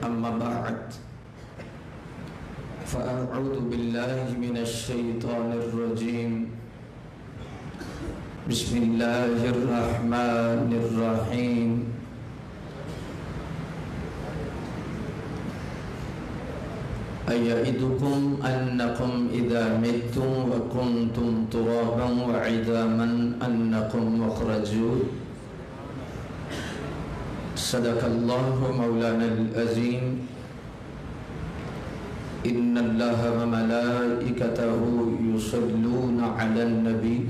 أما بعد فأعوذ بالله من الشيطان الرجيم بسم الله الرحمن الرحيم أيعدكم أنكم إذا متم وكنتم ترابا وعظاما أنكم مخرجون صدق الله مولانا العظيم إن الله وملائكته يصلون على النبي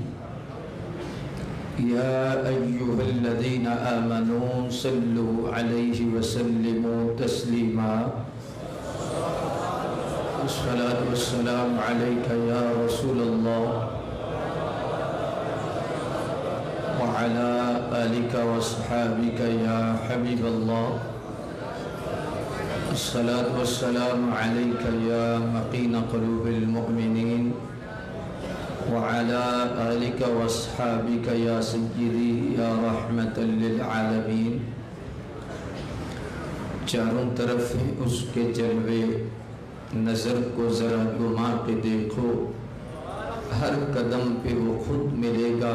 يا أيها الذين آمنوا صلوا عليه وسلموا تسليما الصلاة والسلام عليك يا رسول الله وعلى آلك وصحابك يا حبيب الله الصلاة والسلام عليك يا مقين قلوب المؤمنين وعلى آلك وصحابك يا سيدي يا رحمة للعالمين چاروں طرف اس کے جلوے نظر کو ذرا گھما کے دیکھو ہر قدم پہ وہ خود ملے گا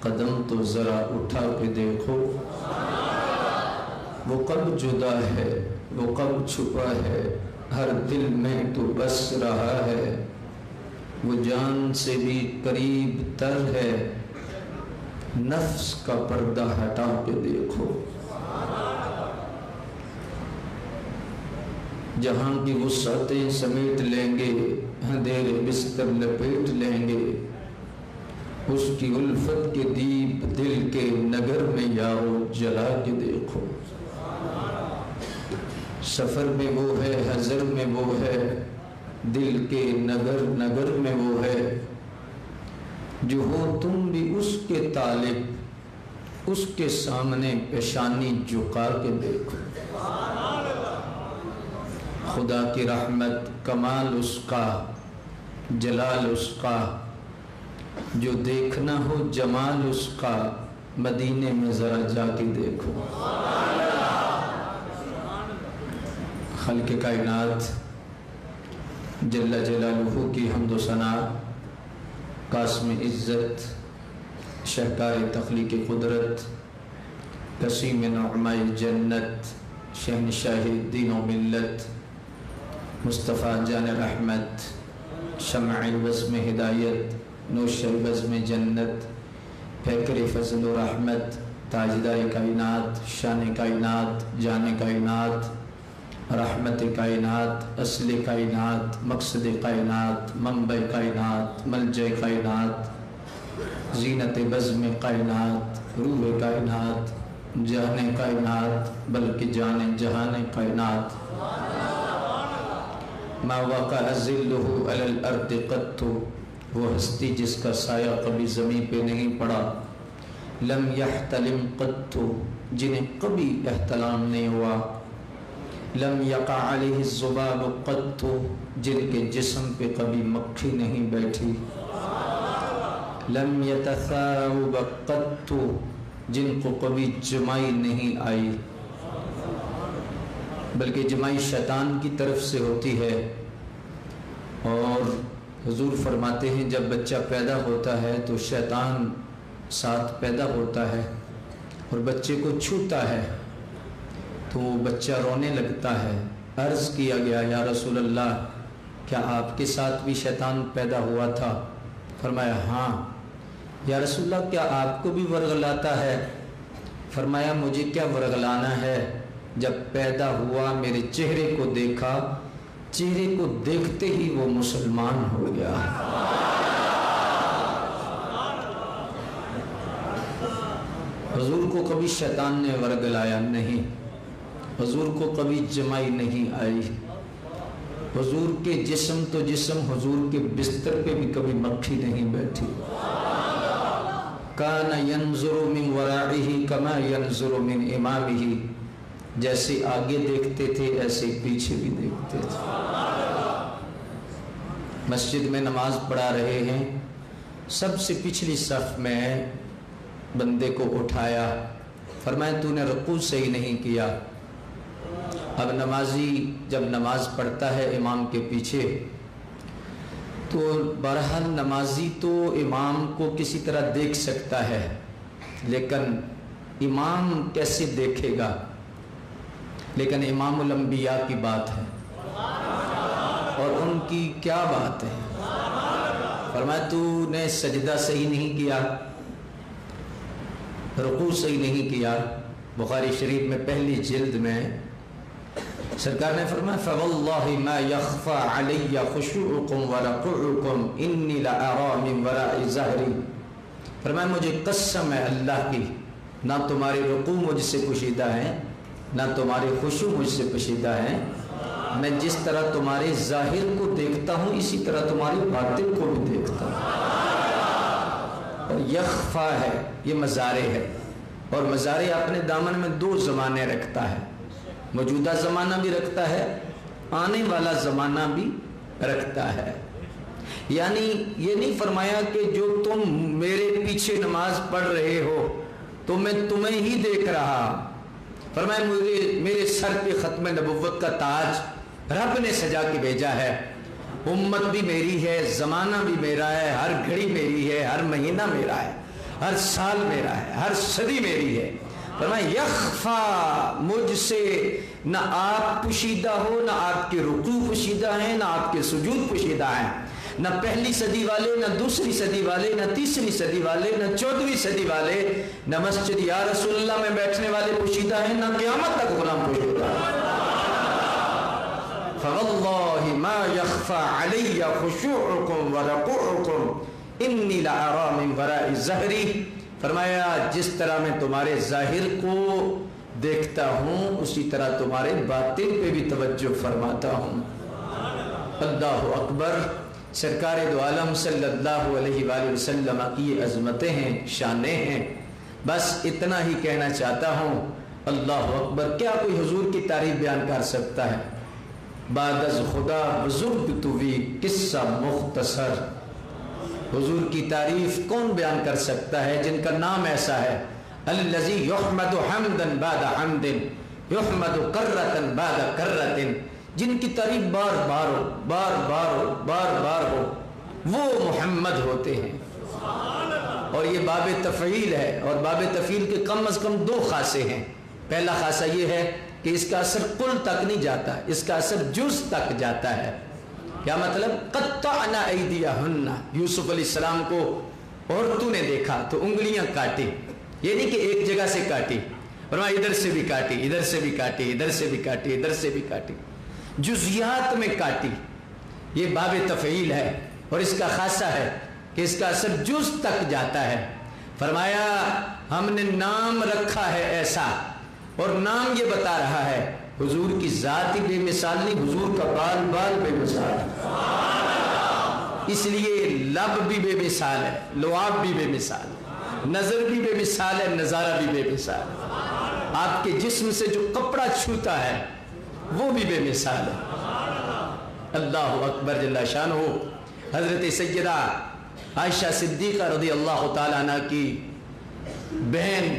قدم تو ذرا اٹھا کے دیکھو وہ کب جدا ہے وہ کب چھپا ہے ہر دل میں تو بس رہا ہے وہ جان سے بھی قریب تر ہے نفس کا پردہ ہٹا کے دیکھو جہاں کی وسعتیں سمیٹ لیں گے اندھیرے بستر لپیٹ لیں گے اس کی الفت کے دیپ دل کے نگر میں یارو جلا کے دیکھو سفر میں وہ ہے حضر میں وہ ہے دل کے نگر نگر میں وہ ہے جو ہو تم بھی اس کے طالب اس کے سامنے پیشانی جھکا کے دیکھو خدا کی رحمت کمال اس کا جلال اس کا جو دیکھنا ہو جمال اس کا مدینے میں ذرا جا کے دیکھو خالق کائنات جل جلالہ کی حمد و ثنا قاسم عزت شہکار تخلیق قدرت قسیم نعمۂ جنت شہنشاہ دین و ملت مصطفیٰ جان رحمت شمع بزم ہدایت نوش بزم جنت پیکر فضل و رحمت تاجدار کائنات شان کائنات جان کائنات رحمت کائنات اصل کائنات مقصد کائنات منبع کائنات ملجع کائنات زینت بزم کائنات روح کائنات جان کائنات بلکہ جان جہان کائنات ما وقع ظلہ علی الارض قط وہ ہستی جس کا سایہ کبھی زمین پہ نہیں پڑا لم یحتلم قط جنہیں کبھی احتلام نہیں ہوا لم یقع علیہ الذباب قط جن کے جسم پہ کبھی مکھی نہیں بیٹھی لم یتثاوب قط جن کو کبھی جمائی نہیں آئی بلکہ جمائی شیطان کی طرف سے ہوتی ہے اور حضور فرماتے ہیں جب بچہ پیدا ہوتا ہے تو شیطان ساتھ پیدا ہوتا ہے اور بچے کو چھوتا ہے تو بچہ رونے لگتا ہے عرض کیا گیا یا رسول اللہ کیا آپ کے ساتھ بھی شیطان پیدا ہوا تھا فرمایا ہاں یا رسول اللہ کیا آپ کو بھی ورغلاتا ہے فرمایا مجھے کیا ورغلانا ہے جب پیدا ہوا میرے چہرے کو دیکھا چہرے کو دیکھتے ہی وہ مسلمان ہو گیا حضور کو کبھی شیطان نے ورغلایا نہیں حضور کو کبھی جمائی نہیں آئی حضور کے جسم تو جسم حضور کے بستر پہ بھی کبھی مکھی نہیں بیٹھی کان ینظر من ورائہ کما ینظر من امامہ جیسے آگے دیکھتے تھے ایسے پیچھے بھی دیکھتے تھے مسجد میں نماز پڑھا رہے ہیں سب سے پچھلی صف میں بندے کو اٹھایا فرمایا تو نے رکوع صحیح نہیں کیا اب نمازی جب نماز پڑھتا ہے امام کے پیچھے تو بہرحال نمازی تو امام کو کسی طرح دیکھ سکتا ہے، لیکن امام کیسے دیکھے گا؟ لیکن امام الانبیاء کی بات ہے، اور ان کی کیا بات ہے؟ فرمایا تو نے سجدہ صحیح نہیں کیا، رکوع صحیح نہیں کیا۔ بخاری شریف میں پہلی جلد میں سرکار نے فرمایا فواللہ ما یخفى علی خشوعکم ورکوعکم انی لأرى من وراء ظہری، فرمایا مجھے قسم ہے اللہ کی، نہ تمہارے رکوع مجھ سے پوشیدہ ہیں نہ تمہارے خشوع مجھ سے پوشیدہ ہیں، میں جس طرح تمہارے ظاہر کو دیکھتا ہوں اسی طرح تمہاری باطن کو بھی دیکھتا ہوں۔ اور یخفا ہے، یہ مزارع ہے، اور مزارع اپنے دامن میں دو زمانے رکھتا ہے، موجودہ زمانہ بھی رکھتا ہے، آنے والا زمانہ بھی رکھتا ہے۔ یعنی یہ نہیں فرمایا کہ جو تم میرے پیچھے نماز پڑھ رہے ہو تو میں تمہیں ہی دیکھ رہا، فرمایا میرے سر پہ ختم نبوت کا تاج رب نے سجا کے بھیجا ہے، امت بھی میری ہے، زمانہ بھی میرا ہے، ہر گھڑی میری ہے، ہر مہینہ میرا ہے، ہر سال میرا ہے، ہر صدی میری ہے۔ فرمایا یخفا، مجھ سے نہ آپ پوشیدہ ہو، نہ آپ کے رکوع پوشیدہ ہیں، نہ آپ کے سجود پوشیدہ ہیں، نہ پہلی صدی والے، نہ دوسری صدی والے، نہ تیسری صدی والے، نہ 14ویں صدی والے، نہ مسجد یا رسول اللہ میں بیٹھنے والے پوشیدہ ہیں، نہ قیامت تک غلام پوشیدہ ہیں۔ فواللہ ما یخفى علی خشوعکم ورکوعکم انی لأرى من وراء ظہری، فرمایا جس طرح میں تمہارے ظاہر کو دیکھتا ہوں اسی طرح تمہارے باطن پہ بھی توجہ فرماتا ہوں۔ اللہ اکبر۔ سرکار دو عالم صلی اللہ علیہ وآلہ وسلم کی یہ عظمتیں ہیں، شانیں ہیں، بس اتنا ہی کہنا چاہتا ہوں۔ اللہ اکبر۔ کیا کوئی حضور کی تعریف بیان کر سکتا ہے؟ بعد از خدا بزرگ توی قصہ مختصر، حضور کی تعریف کون بیان کر سکتا ہے جن کا نام ایسا ہے؟ الذی یحمد حمدا بعد حمد یحمد کرۃ بعد کرۃ، جن کی تعریف بار بار ہو، بار بار ہو، بار بار ہو، وہ محمد ہوتے ہیں۔ اور یہ باب تفعیل ہے، اور باب تفعیل کے کم از کم دو خاصے ہیں۔ پہلا خاصہ یہ ہے کہ اس کا اثر کل تک نہیں جاتا، اس کا اثر جز تک جاتا ہے۔ کیا مطلب؟ قطعنا ایدیہن، یوسف علیہ السلام کو عورتوں نے دیکھا تو انگلیاں کاٹی، یہ نہیں کہ ایک جگہ سے کاٹی، فرمایا ادھر سے بھی کاٹی، ادھر سے بھی کاٹی، ادھر سے بھی کاٹی، ادھر سے بھی کاٹی، جزیات میں کاٹی۔ یہ باب تفعیل ہے، اور اس کا خاصہ ہے کہ اس کا اثر جز تک جاتا ہے۔ فرمایا ہم نے نام رکھا ہے ایسا، اور نام یہ بتا رہا ہے حضور کی ذات ہی بے مثال نہیں، حضور کا بال بال بے مثال ہے، اس لیے لب بھی بے مثال ہے، لعاب بھی بے مثال ہے، نظر بھی بے مثال ہے، نظارہ بھی بے مثال ہے، آپ کے جسم سے جو کپڑا چھوتا ہے وہ بھی بے مثال ہے۔ اللہ اکبر جل شانہ۔ حضرت سیدہ عائشہ صدیقہ رضی اللہ تعالیٰ عنہ کی بہن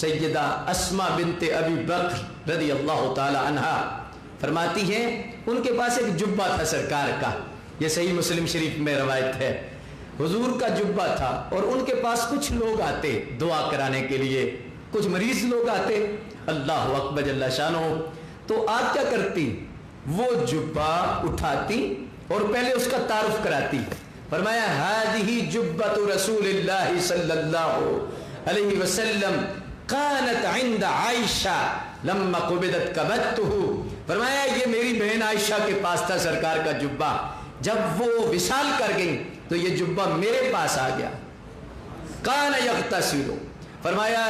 سیدہ اسماء بنت ابی بکر رضی اللہ تعالی عنہ فرماتی ہیں ان کے پاس ایک جبہ تھا سرکار کا، یہ صحیح مسلم شریف میں روایت ہے، حضور کا جبہ تھا، اور ان کے پاس کچھ لوگ آتے دعا کرانے کے لیے، کچھ مریض لوگ آتے۔ اللہ اکبر جل شانہ۔ تو آپ کیا کرتی؟ وہ جبہ اٹھاتی اور پہلے اس کا تعارف کراتی۔ فرمایا ہذہ جبۃ رسول اللہ صلی اللہ علیہ وسلم كانت عند عائشہ لما قبضت قبضته، فرمایا یہ میری بہن عائشہ کے پاس تھا سرکار کا جبہ، جب وہ وصال کر گئی تو یہ جبہ میرے پاس آ گیا۔ کان یغتسل، فرمایا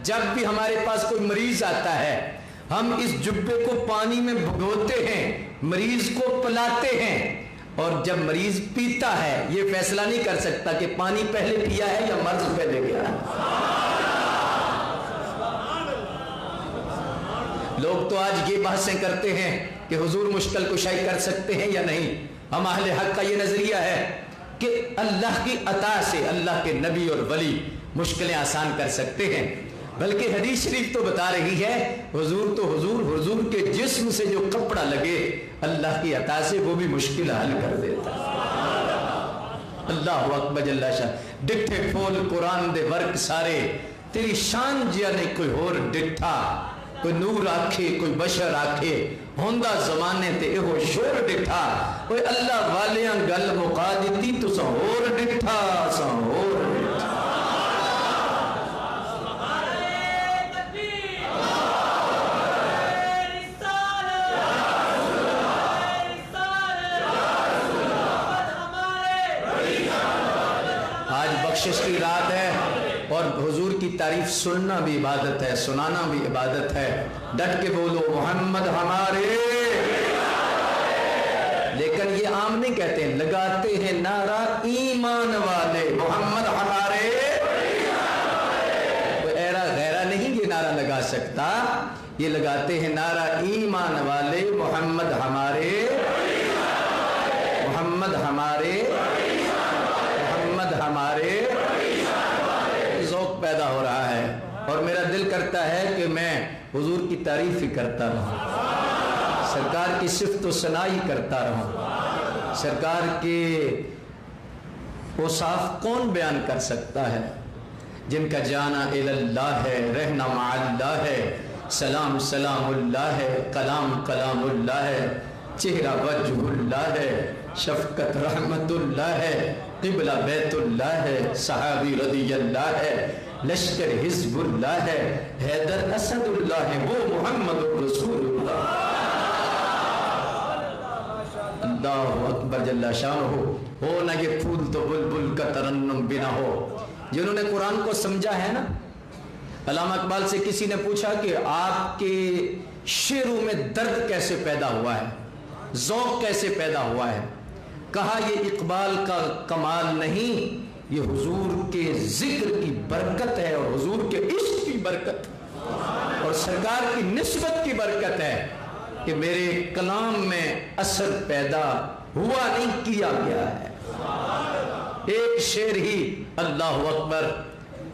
جب بھی ہمارے پاس کوئی مریض آتا ہے ہم اس جبے کو پانی میں بھگوتے ہیں، مریض کو پلاتے ہیں، اور جب مریض پیتا ہے یہ فیصلہ نہیں کر سکتا کہ پانی پہلے پیا ہے یا مرض پہلے گیا ہے۔ لوگ تو آج یہ بحثیں کرتے ہیں کہ حضور مشکل کشائی کر سکتے ہیں یا نہیں۔ ہم اہل حق کا یہ نظریہ ہے کہ اللہ کی عطا سے اللہ کے نبی اور ولی مشکلیں آسان کر سکتے ہیں۔ بلکہ حدیث شریف تو بتا رہی ہے حضور تو حضور کے جسم سے جو کپڑا لگے اللہ کی عطا سے وہ بھی مشکل حل کر دیتا ہے۔ اللہ اکبر جل شاہ ڈٹھے پھول قرآن دے ورک سارے تیری شان جیا نہیں کوئی اور ڈٹھا، کوئی نور آکھے کوئی بشر آکھے ہوندہ زمانے تے اہو شور ڈٹھا، کوئی اللہ والیاں گل مقا دیتی تو سا اور ڈٹھا سا اور ڈٹھا۔ آج بخشش کی رات ہے اور حضور کی تعریف سننا بھی عبادت ہے، سنانا بھی عبادت ہے۔ ڈٹ کے بولو محمد ہمارے، لیکن یہ عام نہیں کہتے ہیں، لگاتے ہیں نعرہ ایمان والے محمد ہمارے۔ کوئی ایرا غیرہ نہیں یہ نعرہ لگا سکتا، یہ لگاتے ہیں نعرہ ایمان والے محمد ہمارے، محمد ہمارے، محمد ہمارے۔ ذوق پیدا ہو رہا ہے اور میرا دل کرتا ہے کہ میں حضور کی تعریف ہی کرتا رہوں، سرکار کی صفت و ثنا ہی کرتا رہوں۔ سرکار کے اوصاف کون بیان کر سکتا ہے؟ جن کا جانا اللہ ہے، رہنا مع اللہ ہے، سلام سلام اللہ ہے، کلام کلام اللہ ہے، چہرہ وجہ اللہ ہے، شفقت رحمت اللہ ہے، قبلہ بیت اللہ ہے، صحابی رضی اللہ ہے، لشکر حزب اللہ ہے، حیدر اسد اللہ ہے، وہ محمد رسول اللہ۔ اللہ اکبر جل شانہ۔ ہو نہ یہ پھول تو بلبل کا ترنم بھی نہ ہو۔ جنہوں نے قرآن کو سمجھا ہے نا، علامہ اقبال سے کسی نے پوچھا کہ آپ کے شعروں میں درد کیسے پیدا ہوا ہے، ذوق کیسے پیدا ہوا ہے؟ کہا یہ اقبال کا کمال نہیں، یہ حضور کے ذکر کی برکت ہے اور حضور کے عشق کی برکت اور سرکار کی نسبت کی برکت ہے کہ میرے کلام میں اثر پیدا ہوا نہیں، کیا گیا ہے۔ ایک شعر ہی اللہ اکبر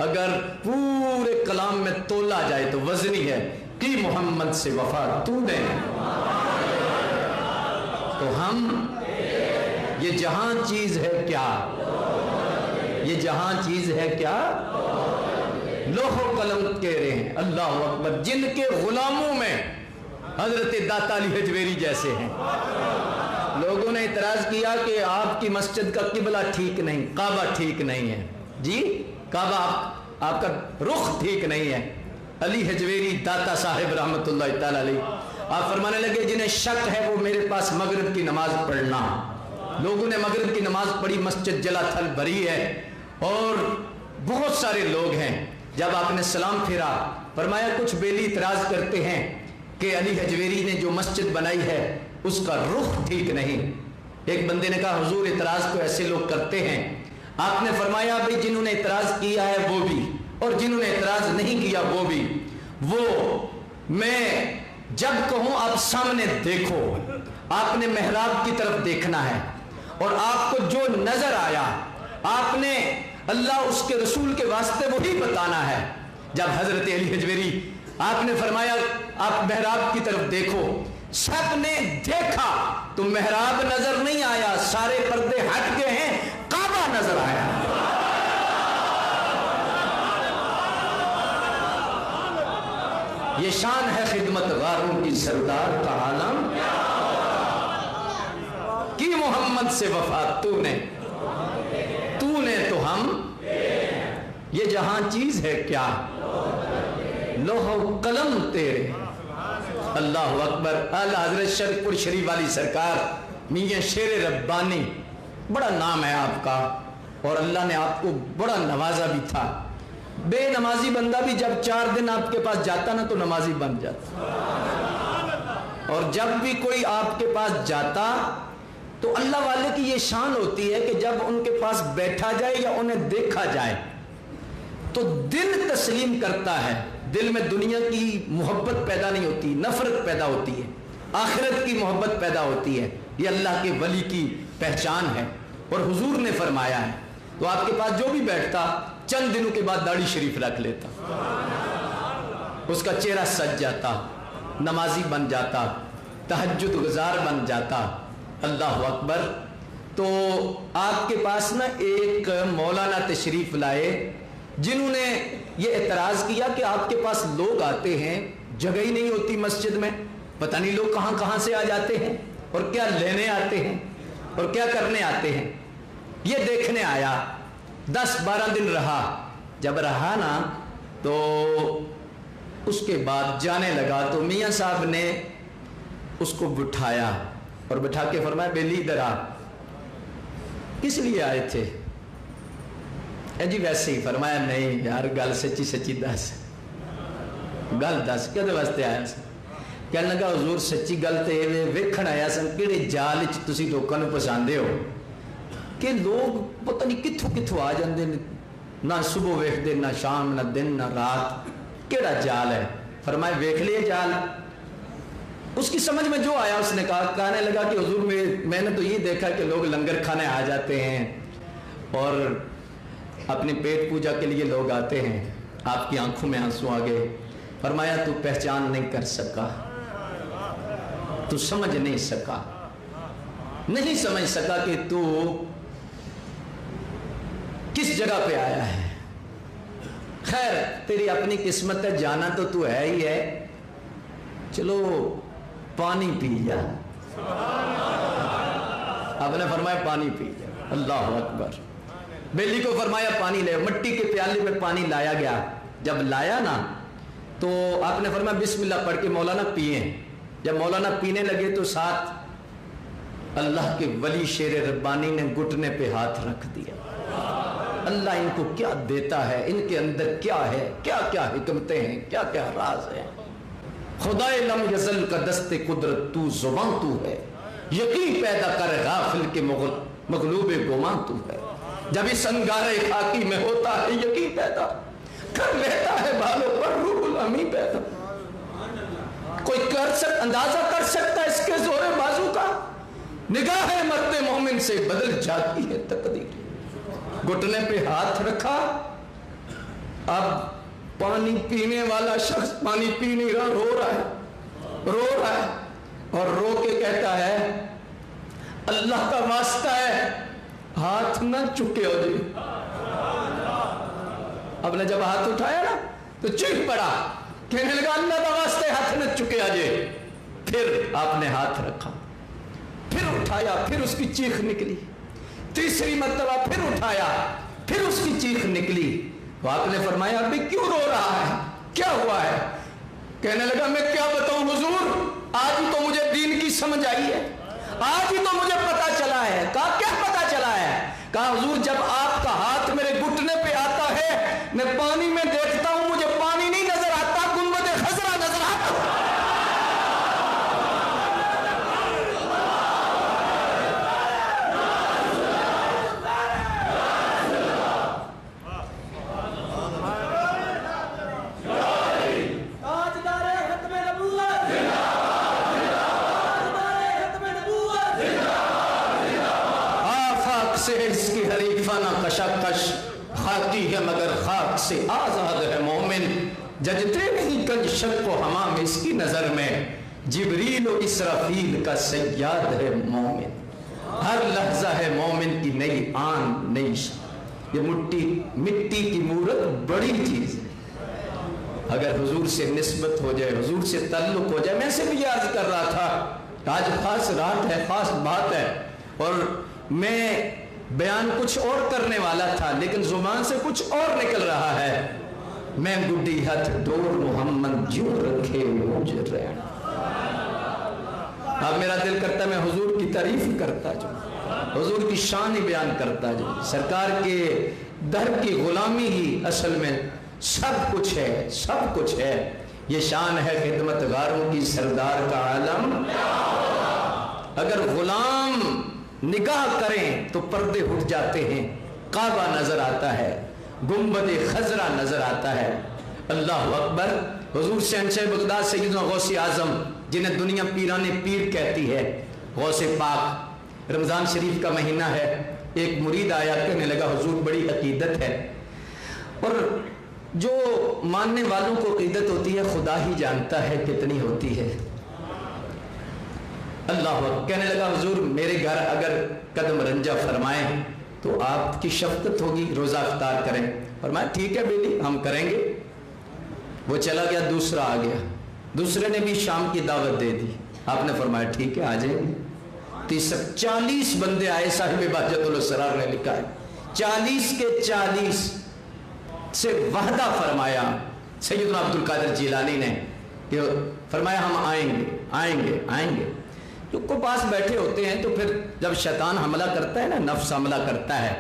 اگر پورے کلام میں تولا جائے تو وزنی ہے کہ محمد سے وفا تو نے، تو ہم یہ جہاں چیز ہے کیا، یہ جہاں چیز ہے کیا، لوح و قلم کہہ رہے ہیں اللہ اکبر، جن کے غلاموں میں حضرت داتا علی حجویری جیسے ہیں۔ لوگوں نے اعتراض کیا کہ آپ کی مسجد کا قبلہ ٹھیک نہیں، کعبہ ٹھیک نہیں ہے، جی کعبہ آپ کا رخ ٹھیک نہیں ہے۔ علی حجویری داتا صاحب رحمت اللہ تعالی علیہ آپ فرمانے لگے جنہیں شک ہے وہ میرے پاس مغرب کی نماز پڑھنا۔ لوگوں نے مغرب کی نماز پڑھی، مسجد جلا تھل بھری ہے اور بہت سارے لوگ ہیں۔ جب آپ نے سلام پھیرا فرمایا کچھ بیلی اعتراض کرتے ہیں کہ علی حجویری نے جو مسجد بنائی ہے اس کا رخ ٹھیک نہیں۔ ایک بندے نے کہا حضور اعتراض تو ایسے لوگ کرتے ہیں۔ آپ نے فرمایا بھئی جنہوں نے اعتراض کیا ہے وہ بھی اور جنہوں نے اعتراض نہیں کیا وہ بھی، وہ میں جب کہوں آپ سامنے دیکھو، آپ نے محراب کی طرف دیکھنا ہے اور آپ کو جو نظر آیا آپ نے اللہ اس کے رسول کے واسطے وہی بتانا ہے۔ جب حضرت علی حجویری آپ نے فرمایا آپ محراب کی طرف دیکھو، سب نے دیکھا تو محراب نظر نہیں آیا، سارے پردے ہٹ گئے ہیں، کعبہ نظر آیا۔ یہ شان ہے خدمت غاروں کی سردار کا عالم کی محمد سے وفا تو نے تو ہم، یہ جہاں چیز ہے کیا، لوح و قلم تیرے۔ اللہ اکبر۔ اعلی حضرت شرف پور شریف والی سرکار میاں شیر ربانی، بڑا نام ہے آپ کا اور اللہ نے آپ کو بڑا نوازا بھی تھا۔ بے نمازی بندہ بھی جب 4 دن آپ کے پاس جاتا نا تو نمازی بن جاتا، اور جب بھی کوئی آپ کے پاس جاتا تو اللہ والے کی یہ شان ہوتی ہے کہ جب ان کے پاس بیٹھا جائے یا انہیں دیکھا جائے تو دل تسلیم کرتا ہے، دل میں دنیا کی محبت پیدا نہیں ہوتی، نفرت پیدا ہوتی ہے، آخرت کی محبت پیدا ہوتی ہے۔ یہ اللہ کے ولی کی پہچان ہے اور حضور نے فرمایا ہے۔ تو آپ کے پاس جو بھی بیٹھتا چند دنوں کے بعد داڑھی شریف رکھ لیتا، اس کا چہرہ سج جاتا، نمازی بن جاتا، تہجد گزار بن جاتا۔ اللہ اکبر۔ تو آپ کے پاس نا ایک مولانا تشریف لائے جنہوں نے یہ اعتراض کیا کہ آپ کے پاس لوگ آتے ہیں، جگہ ہی نہیں ہوتی مسجد میں، پتہ نہیں لوگ کہاں کہاں سے آ جاتے ہیں اور کیا لینے آتے ہیں اور کیا کرنے آتے ہیں۔ یہ دیکھنے آیا، 10-12 دن رہا۔ جب رہا نا تو اس کے بعد جانے لگا تو میاں صاحب نے اس کو بٹھایا اور بٹھا کے فرمایا بیلی ادھر آ، کس لیے آئے تھے؟ جی ویسے ہی۔ فرمایا نہیں یار، گل سچی سچی دس، گل دس کدے واسطے آیا سن؟ کہنے لگا حضور سچی گل تے ویکھن آیا سن کہڑے جال وچ تسی لوکاں نوں پساندے ہو کہ لوگ پتہ نہیں کتھوں کتھوں آ جاندے نے، نہ صبح ویکھدے، نہ شام، نہ دن، نہ رات، کیڑا جال ہے؟ فرمایا ویکھ لیے جال۔ اس کی سمجھ میں جو آیا اس نے کہنے لگا کہ حضور میں نے تو یہ دیکھا کہ لوگ لنگر کھانے آ جاتے ہیں اور اپنی پیٹ پوجا کے لیے لوگ آتے ہیں۔ آپ کی آنکھوں میں آنسو آ گئے۔ فرمایا تو پہچان نہیں کر سکا، تو سمجھ نہیں سکا، نہیں سمجھ سکا کہ تو کس جگہ پہ آیا ہے۔ خیر تیری اپنی قسمت ہے، جانا تو تو ہے ہی ہے، چلو پانی پی جا۔ آپ نے فرمایا پانی پی جا۔ اللہ اکبر۔ بیلی کو فرمایا پانی لے، مٹی کے پیالے میں پانی لایا گیا۔ جب لایا نا تو آپ نے فرمایا بسم اللہ پڑھ کے مولانا پیئیں۔ جب مولانا پینے لگے تو ساتھ اللہ کے ولی شیر ربانی نے گھٹنے پہ ہاتھ رکھ دیا۔ اللہ ان کو کیا دیتا ہے، ان کے اندر کیا ہے، کیا کیا حکمتیں ہیں، کیا کیا راز ہیں۔ خدائے لم یزل کا دست قدرت تو زبان تو ہے، یقین پیدا کر غافل کے مغلوب گمان تو ہے۔ جب اس انگارے خاکی میں ہوتا ہے یقین پیدا کر لیتا ہے بالوں پر روح الامی پیدا۔ کوئی اندازہ کر سکتا ہے اس کے زور بازو کا؟ نگاہ مرد مومن سے بدل جاتی ہے تقدیر۔ گھٹنے پہ ہاتھ رکھا، اب پانی پینے والا شخص پانی پی نہیں رہا، رو رہا ہے، رو رہا ہے اور رو کے کہتا ہے اللہ کا واسطہ ہے ہاتھ نہ چکے ہو جی۔ اب نے جب ہاتھ اٹھایا نا تو چیخ پڑا، کہنے لگا اللہ کا واسطے ہاتھ نہ چکے آجے۔ پھر آپ نے ہاتھ رکھا، پھر اٹھایا، پھر اس کی چیخ نکلی، تیسری مرتبہ پھر اٹھایا، پھر اس کی چیخ نکلی۔ تو آپ نے فرمایا ابھی کیوں رو رہا ہے، کیا ہوا ہے؟ کہنے لگا میں کیا بتاؤں حضور، آج ہی تو مجھے دین کی سمجھ آئی ہے، آج ہی تو مجھے پتا چلا ہے۔ کہا کیا پتا چلا ہے؟ کہا حضور جب آپ کا ہاتھ میرے گھٹنے پہ آتا ہے میں پانی میں دیکھتا ہوں، مجھے پانی نہیں نظر آتا، گنبد خضرا نظر آتا۔ سے اس کی حریفانہ کشاکش، خاکی ہے مگر خاک سے آزاد ہے مومن، ججتے نہیں کنج شک و حمام اس کی نظر میں، جبریل و اسرافیل کا سیاد ہے مومن، ہر لحظہ ہے مومن کی نئی آن نئی شان۔ یہ مٹی کی مورت بڑی چیز ہے، اگر حضور سے نسبت ہو جائے، حضور سے تعلق ہو جائے۔ میں سے بھی یاد کر رہا تھا آج خاص رات ہے، خاص بات ہے، اور میں بیان کچھ اور کرنے والا تھا لیکن زبان سے کچھ اور نکل رہا ہے۔ میں گڈی ہاتھ ڈور محمد جو رکھے مجھ رہنا۔ اب میرا دل کرتا ہے میں حضور کی تعریف کرتا جاؤں، حضور کی شان ہی بیان کرتا جاؤں۔ سرکار کے در کی غلامی ہی اصل میں سب کچھ ہے، سب کچھ ہے۔ یہ شان ہے خدمت گاروں کی سردار کا عالم۔ اگر غلام نگاہ کریں تو پردے اٹھ جاتے ہیں، کعبہ نظر آتا ہے، گنبد خضرا نظر آتا ہے۔ اللہ اکبر۔ حضور شہنشاہ بغداد سیدنا غوث اعظم جنہیں دنیا پیران پیر کہتی ہے، غوث پاک، رمضان شریف کا مہینہ ہے، ایک مرید آیا کہنے لگا حضور بڑی عقیدت ہے اور جو ماننے والوں کو عقیدت ہوتی ہے خدا ہی جانتا ہے کتنی ہوتی ہے۔ اللہ اکبر۔ کہنے لگا حضور میرے گھر اگر قدم رنجہ فرمائیں تو آپ کی شفقت ہوگی، روزہ افطار کریں۔ فرمایا ٹھیک ہے بیلی ہم کریں گے۔ وہ چلا گیا، دوسرا آ گیا، دوسرے نے بھی شام کی دعوت دے دی۔ آپ نے فرمایا ٹھیک ہے آ جائیں گے۔ تیسرا 40 بندے آئے، صاحب بہجت الاسرار نے لکھا ہے 40 کے 40 سے وعدہ فرمایا سیدنا عبد القادر جیلانی نے کہ فرمایا ہم آئیں گے آئیں گے آئیں گے۔ جو کو پاس بیٹھے ہوتے ہیں تو پھر جب شیطان حملہ کرتا ہے نا، نفس حملہ کرتا ہے،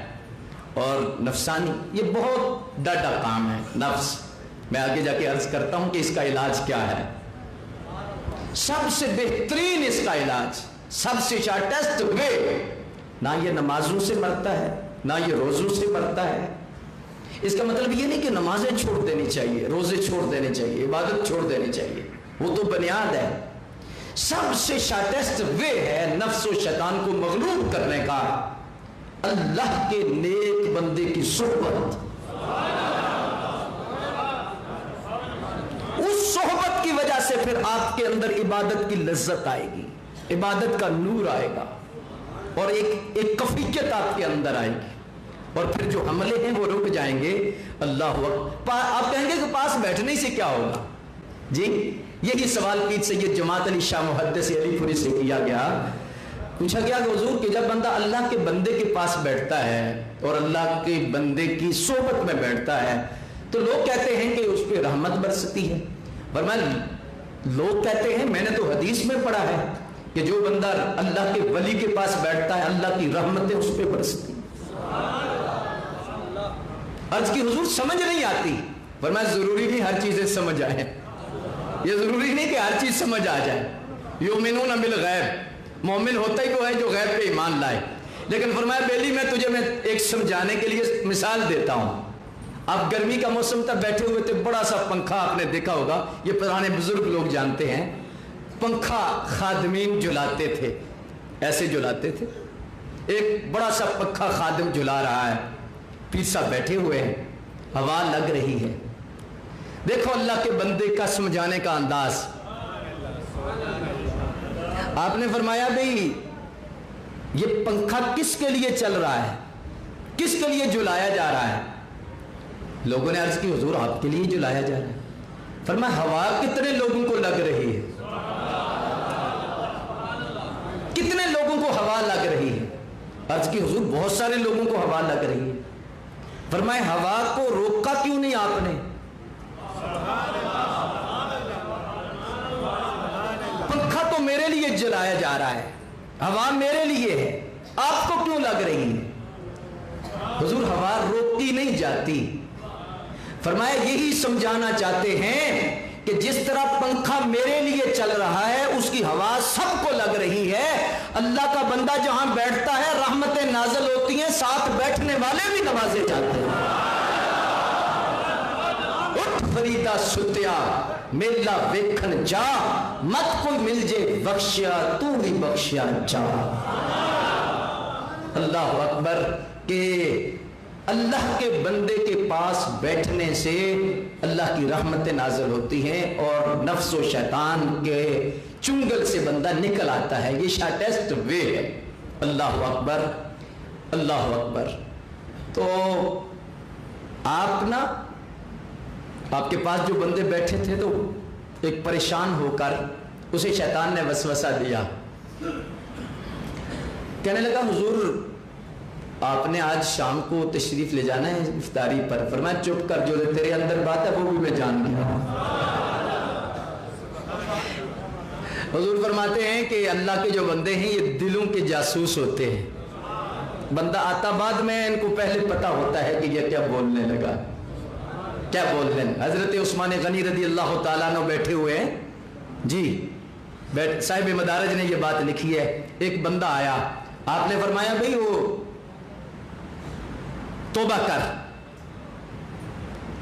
اور نفسانی یہ بہت ڈاڈا کام ہے نفس۔ میں آگے جا کے عرض کرتا ہوں کہ اس کا علاج کیا ہے۔ سب سے بہترین اس کا علاج، سب سے شارٹیسٹ وے، نہ یہ نمازوں سے مرتا ہے نہ یہ روزوں سے مرتا ہے۔ اس کا مطلب یہ نہیں کہ نمازیں چھوڑ دینی چاہیے، روزے چھوڑ دینے چاہیے، عبادت چھوڑ دینی چاہیے، وہ تو بنیاد ہے۔ سب سے شارٹیسٹ وے ہے نفس و شیطان کو مغلوب کرنے کا، اللہ کے نیک بندے کی صحبت۔ اس صحبت کی وجہ سے پھر آپ کے اندر عبادت کی لذت آئے گی، عبادت کا نور آئے گا، اور ایک کفیت آپ کے اندر آئے گی، اور پھر جو حملے ہیں وہ رک جائیں گے۔ اللہ اکبر۔ آپ کہیں گے کہ پاس بیٹھنے سے کیا ہوگا؟ جی یہی سوال پیر سید جماعت علی شاہ محدث علی پوری سے کیا گیا۔ پوچھا گیا کہ حضور کہ جب بندہ اللہ کے بندے کے پاس بیٹھتا ہے اور اللہ کے بندے کی صحبت میں بیٹھتا ہے تو لوگ کہتے ہیں کہ اس پہ رحمت برستی ہے۔ فرمایا لوگ کہتے ہیں، میں نے تو حدیث میں پڑھا ہے کہ جو بندہ اللہ کے ولی کے پاس بیٹھتا ہے اللہ کی رحمتیں اس پہ برستی۔ عرض کی حضور سمجھ نہیں آتی۔ فرمایا ضروری نہیں ہر چیزیں سمجھ آئیں، یہ ضروری نہیں کہ ہر چیز سمجھ آ جائے۔ یؤمنون بالغیب، مومن ہوتا ہی وہ ہے جو غیب پہ ایمان لائے۔ لیکن فرمایا بیلی میں تجھے ایک سمجھانے کے لیے مثال دیتا ہوں۔ آپ گرمی کا موسم تک بیٹھے ہوئے تھے، بڑا سا پنکھا آپ نے دیکھا ہوگا، یہ پرانے بزرگ لوگ جانتے ہیں، پنکھا خادمین جلاتے تھے، ایسے جلاتے تھے۔ ایک بڑا سا پنکھا خادم جلا رہا ہے، پیر صاحب بیٹھے ہوئے ہیں، ہوا لگ رہی ہے۔ دیکھو اللہ کے بندے کا سمجھانے کا انداز۔ آپ نے فرمایا بھئی یہ پنکھا کس کے لیے چل رہا ہے، کس کے لیے جلایا جا رہا ہے؟ لوگوں نے عرض کی حضور آپ کے لیے جلایا جا رہا ہے۔ فرمایا ہوا کتنے لوگوں کو لگ رہی ہے، کتنے لوگوں کو ہوا لگ رہی ہے؟ عرض کی حضور بہت سارے لوگوں کو ہوا لگ رہی ہے۔ فرمایا ہوا کو روکا کیوں نہیں آپ نے؟ پنکھا تو میرے لیے جلایا جا رہا ہے، ہوا میرے لیے ہے، آپ کو کیوں لگ رہی ہے؟ حضور ہوا روکی نہیں جاتی۔ فرمایا یہی سمجھانا چاہتے ہیں کہ جس طرح پنکھا میرے لیے چل رہا ہے اس کی ہوا سب کو لگ رہی ہے۔ اللہ کا بندہ جہاں بیٹھتا ہے رحمتیں نازل ہوتی ہیں، ساتھ بیٹھنے والے بھی نوازے جاتے ہیں۔ اٹھ فریدا ستیا میلا ویکھن جا، مت کوئی مل جے بخشیا تو بھی بخشیا جا۔ اللہ اکبر۔ کہ اللہ کے بندے کے پاس بیٹھنے سے اللہ کی رحمتیں نازل ہوتی ہیں اور نفس و شیطان کے چنگل سے بندہ نکل آتا ہے۔ یہ شارٹیسٹ وے ہے۔ اللہ اکبر، اللہ اکبر۔ تو آپ کے پاس جو بندے بیٹھے تھے تو ایک پریشان ہو کر اسے شیطان نے وسوسہ دیا، کہنے لگا حضور آپ نے آج شام کو تشریف لے جانا ہے افطاری پر۔ فرمایا چپ کر، جو تیرے اندر بات ہے وہ بھی میں جان گیا ہوں۔ حضور فرماتے ہیں کہ اللہ کے جو بندے ہیں یہ دلوں کے جاسوس ہوتے ہیں۔ بندہ آتا بعد میں، ان کو پہلے پتا ہوتا ہے کہ یہ کیا بولنے لگا، کیا بولنے۔ حضرت عثمان غنی رضی اللہ تعالیٰ عنہ بیٹھے ہوئے ہیں جی، صاحب مدارج نے یہ بات لکھی ہے۔ ایک بندہ آیا، آپ نے فرمایا بھئی وہ توبہ کر،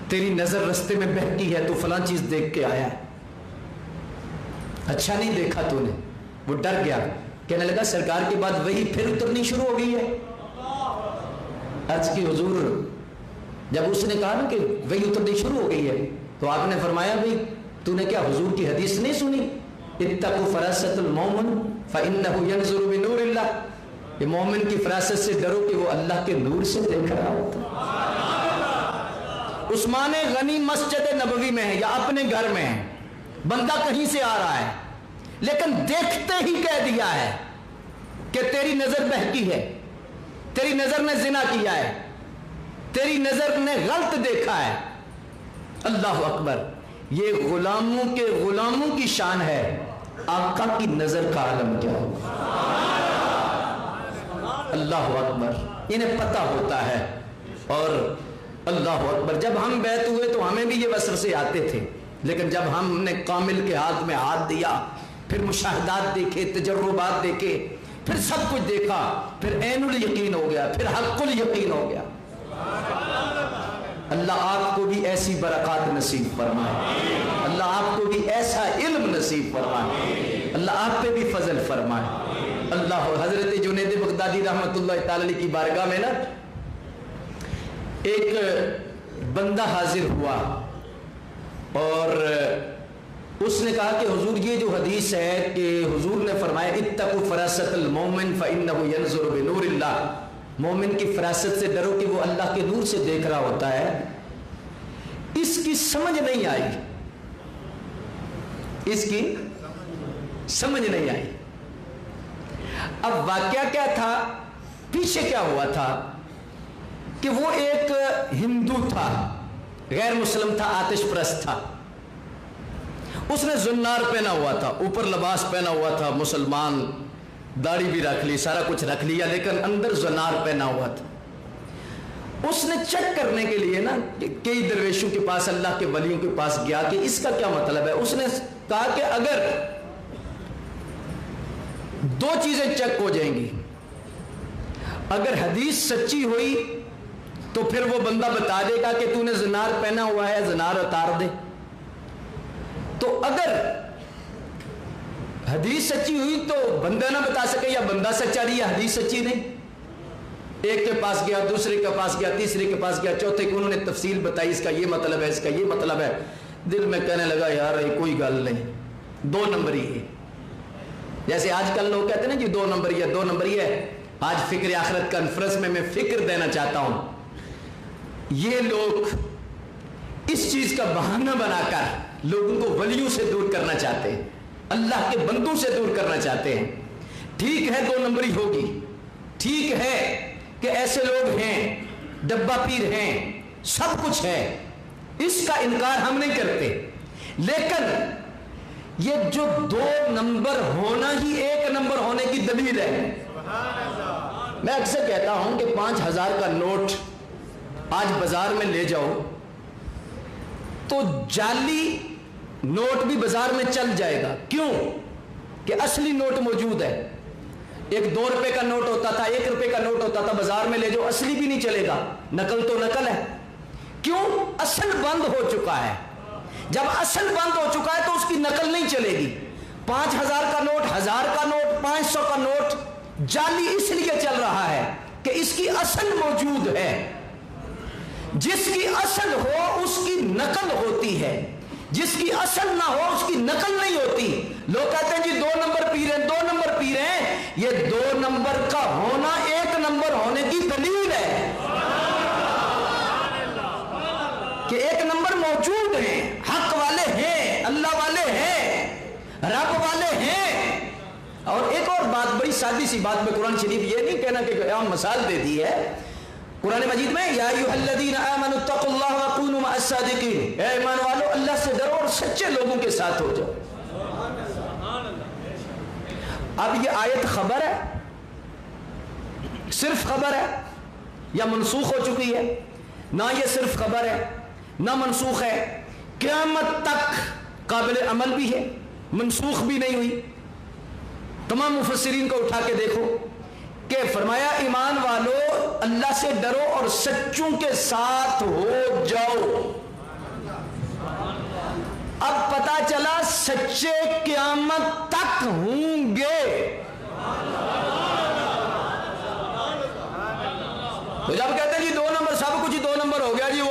تیری نظر رستے میں بہتی ہے، تو فلاں چیز دیکھ کے آیا ہے، اچھا نہیں دیکھا تو نے۔ وہ ڈر گیا، کہنے لگا سرکار کے بعد وہی پھر اترنی شروع ہو گئی ہے۔ عرض کی حضور جب اس نے کہا نا کہ وہی اترنی شروع ہو گئی ہے تو آپ نے فرمایا بھائی تو نے کیا حضور کی حدیث نہیں سنی؟ اتقوا فراست المومن فإنه ينظر بنور اللہ، یہ مومن کی فراست سے ڈرو کہ وہ اللہ کے نور سے دیکھ رہا ہوتا ہے۔ عثمان غنی مسجد نبوی میں ہے یا اپنے گھر میں ہے، بندہ کہیں سے آ رہا ہے لیکن دیکھتے ہی کہہ دیا ہے کہ تیری نظر بہکی ہے، تیری نظر نے زنا کیا ہے، تیری نظر نے غلط دیکھا ہے۔ اللہ اکبر، یہ غلاموں کی شان ہے، آقا کی نظر کا عالم کیا ہوگا؟ اللہ اکبر، انہیں پتہ ہوتا ہے۔ اور اللہ اکبر، جب ہم بیعت ہوئے تو ہمیں بھی یہ وسوسے آتے تھے، لیکن جب ہم نے کامل کے ہاتھ میں ہاتھ دیا، پھر مشاہدات دیکھے، تجربات دیکھے، پھر سب کچھ دیکھا، پھر عین الیقین ہو گیا، پھر حق الیقین ہو گیا۔ اللہ آپ کو بھی ایسی برکات نصیب فرمائے، اللہ آپ کو بھی ایسا علم نصیب فرمائے، اللہ آپ پہ بھی فضل فرمائے۔ اللہ، حضرت جنید بغدادی رحمۃ اللہ تعالی علیہ کی بارگاہ میں نا ایک بندہ حاضر ہوا اور اس نے کہا کہ حضور یہ جو حدیث ہے کہ حضور نے فرمایا اتقوا فراست المومن فإنه ينظر بنور اللہ، مومن کی فراست سے ڈرو کہ وہ اللہ کے نور سے دیکھ رہا ہوتا ہے، اس کی سمجھ نہیں آئی، اس کی سمجھ نہیں آئی۔ اب واقعہ کیا تھا، پیچھے کیا ہوا تھا کہ وہ ایک ہندو تھا، غیر مسلم تھا، آتش پرست تھا، اس نے زنار پہنا ہوا تھا، اوپر لباس پہنا ہوا تھا مسلمان، داڑھی بھی رکھ لی، سارا کچھ رکھ لیا، لیکن اندر زنار پہنا ہوا تھا۔ اس نے چیک کرنے کے لیے نا کئی درویشوں کے پاس، اللہ کے ولیوں کے پاس گیا کہ اس کا کیا مطلب ہے۔ اس نے کہا کہ اگر دو چیزیں چیک ہو جائیں گی، اگر حدیث سچی ہوئی تو پھر وہ بندہ بتا دے گا کہ تو نے زنار پہنا ہوا ہے، زنار اتار دے، تو اگر حدیث سچی ہوئی تو بندہ نہ بتا سکے یا بندہ سچا رہی ہے، حدیث سچی نہیں۔ ایک کے پاس گیا، دوسرے کے پاس گیا، تیسرے کے پاس گیا، چوتھے کو انہوں نے تفصیل بتائی، اس کا یہ مطلب ہے، اس کا یہ مطلب ہے۔ دل میں کہنے لگا یار یہ کوئی گل نہیں، دو نمبری ہے۔ جیسے آج کل لوگ کہتے ہیں نا جی دو نمبری ہے، دو نمبری ہے۔ آج فکر آخرت کانفرنس میں میں فکر دینا چاہتا ہوں، یہ لوگ اس چیز کا بہانہ بنا کر لوگوں کو ولیوں سے دور کرنا چاہتے ہیں، اللہ کے بندوں سے دور کرنا چاہتے ہیں۔ ٹھیک ہے دو نمبری ہوگی، ٹھیک ہے کہ ایسے لوگ ہیں، ڈبہ پیر ہیں، سب کچھ ہے، اس کا انکار ہم نہیں کرتے، لیکن یہ جو دو نمبر ہونا ہی ایک نمبر ہونے کی دلیل ہے۔ میں اکثر کہتا ہوں کہ 5000 کا نوٹ آج بازار میں لے جاؤ تو جعلی نوٹ بھی بازار میں چل جائے گا، کیوں کہ اصلی نوٹ موجود ہے۔ ایک 2 روپے کا نوٹ ہوتا تھا، 1 روپے کا نوٹ ہوتا تھا، بازار میں لے جاؤ اصلی بھی نہیں چلے گا، نقل تو نقل ہے۔ کیوں؟ اصل بند ہو چکا ہے۔ جب اصل بند ہو چکا ہے تو اس کی نقل نہیں چلے گی۔ 5000 کا نوٹ، 1000 کا نوٹ، 500 کا نوٹ جعلی اس لیے چل رہا ہے کہ اس کی اصل موجود ہے، جس کی اصل ہو اس کی نقل ہوتی ہے، جس کی اصل نہ ہو اس کی نقل نہیں ہوتی۔ لوگ کہتے ہیں جی 2 نمبر پیر ہیں، 2 نمبر پیر ہیں، یہ 2 نمبر کا ہونا 1 نمبر ہونے کی دلیل ہے کہ 1 نمبر موجود ہیں، حق والے ہیں، اللہ والے ہیں، رب والے ہیں۔ اور ایک اور بات، بڑی سادی سی بات میں قرآن شریف یہ نہیں کہنا کہ عام مثال دے دی ہے، قرآن مجید میں یا ایھا الذین آمنوا اتقوا اللہ وکونوا مع الصادقین، اے ایمان والو اللہ سے ڈرو اور سچے لوگوں کے ساتھ ہو جاؤ۔ اب یہ آیت خبر ہے، صرف خبر ہے یا منسوخ ہو چکی ہے؟ نہ یہ صرف خبر ہے نہ منسوخ ہے، قیامت تک قابل عمل بھی ہے، منسوخ بھی نہیں ہوئی۔ تمام مفسرین کو اٹھا کے دیکھو کہ فرمایا ایمان والو اللہ سے ڈرو اور سچوں کے ساتھ ہو جاؤ۔ اب پتا چلا سچے قیامت تک ہوں گے۔ تو جب کہتے ہیں جی 2 نمبر، سب کچھ 2 نمبر ہو گیا جی، وہ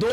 2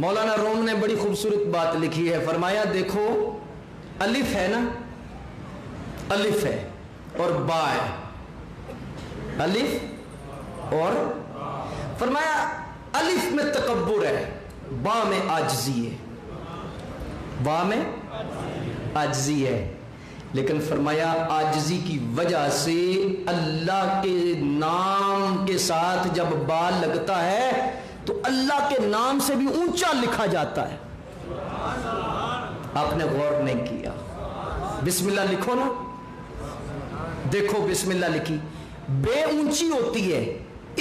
مولانا روم نے بڑی خوبصورت بات لکھی ہے، فرمایا دیکھو الف ہے نا، الف ہے اور با ہے، الف اور فرمایا الف میں تکبر ہے، با میں عاجزی ہے، با میں عاجزی ہے، لیکن فرمایا عاجزی کی وجہ سے اللہ کے نام کے ساتھ جب با لگتا ہے تو اللہ کے نام سے بھی اونچا لکھا جاتا ہے۔ آپ نے غور نہیں کیا؟ بسم اللہ لکھو نا، دیکھو بسم اللہ لکھی، بے اونچی ہوتی ہے،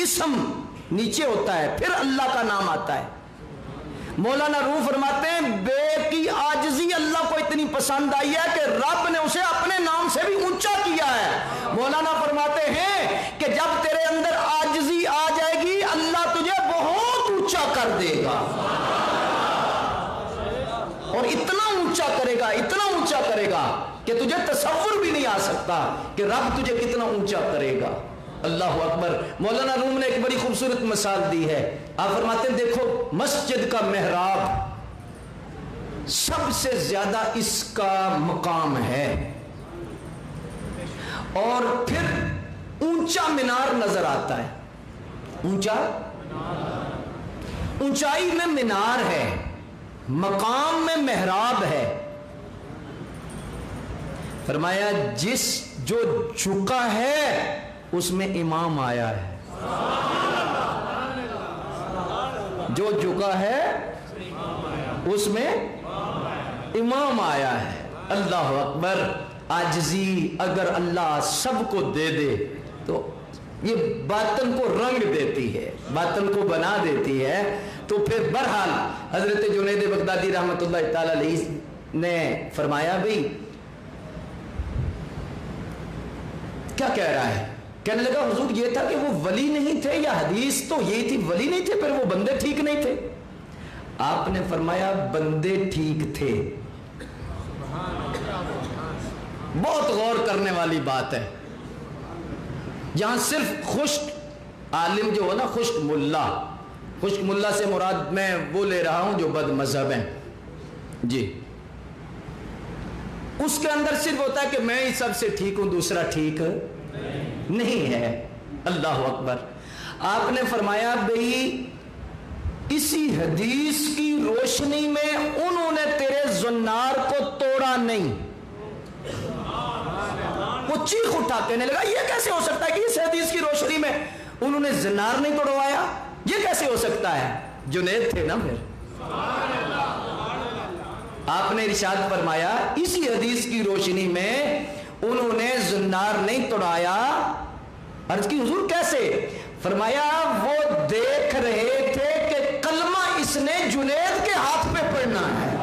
اسم نیچے ہوتا ہے، پھر اللہ کا نام آتا ہے۔ مولانا روح فرماتے ہیں بے کی عاجزی اللہ کو اتنی پسند آئی ہے کہ رب نے اسے اپنے نام سے بھی اونچا کیا ہے۔ مولانا فرماتے ہیں کہ جب تیرے اندر عاجزی آ جائے گی اللہ تجھے بہت اونچا کر دے گا، اور اتنا اونچا کرے گا، اتنا اونچا کرے گا کہ تجھے تصور بھی نہیں آ سکتا کہ رب تجھے کتنا اونچا کرے گا۔ اللہ اکبر۔ مولانا روم نے ایک بڑی خوبصورت مثال دی ہے، آپ فرماتے ہیں دیکھو مسجد کا محراب سب سے زیادہ اس کا مقام ہے، اور پھر اونچا مینار نظر آتا ہے، اونچا اونچائی میں مینار ہے، مقام میں محراب ہے۔ فرمایا جس جو جھکا ہے اس میں امام آیا ہے، جو جھکا ہے اس میں امام آیا ہے۔ اللہ اکبر۔ عاجزی اگر اللہ سب کو دے دے تو یہ باطن کو رنگ دیتی ہے، باطن کو بنا دیتی ہے۔ تو پھر بہرحال حضرت جنید بغدادی رحمت اللہ تعالی علیہ نے فرمایا بھئی کیا کہہ رہا ہے؟ کہنے لگا حضور یہ تھا کہ وہ ولی نہیں تھے، یا حدیث تو یہ تھی ولی نہیں تھے پھر وہ بندے ٹھیک نہیں تھے؟ آپ نے فرمایا بندے ٹھیک تھے۔ بہت غور کرنے والی بات ہے، یہاں صرف خشک عالم جو ہو نا، خشک ملا سے مراد میں وہ لے رہا ہوں جو بد مذہب ہیں جی، اس کے اندر صرف ہوتا ہے کہ میں ہی سب سے ٹھیک ہوں، دوسرا ٹھیک نہیں ہے۔ اللہ اکبر۔ آپ نے فرمایا بھئی اسی حدیث کی روشنی میں انہوں نے تیرے زنار کو توڑا نہیں۔ وہ چیخ اٹھا کہنے لگا یہ کیسے ہو سکتا ہے کہ اس حدیث کی روشنی میں انہوں نے زنار نہیں توڑوایا، یہ کیسے ہو سکتا ہے؟ جنید تھے نا پھر۔ آپ نے ارشاد فرمایا اسی حدیث کی روشنی میں انہوں نے زنار نہیں توڑایا۔ عرض کی حضور کیسے؟ فرمایا وہ دیکھ رہے تھے کہ کلمہ اس نے جنید کے ہاتھ پہ پڑھنا ہے،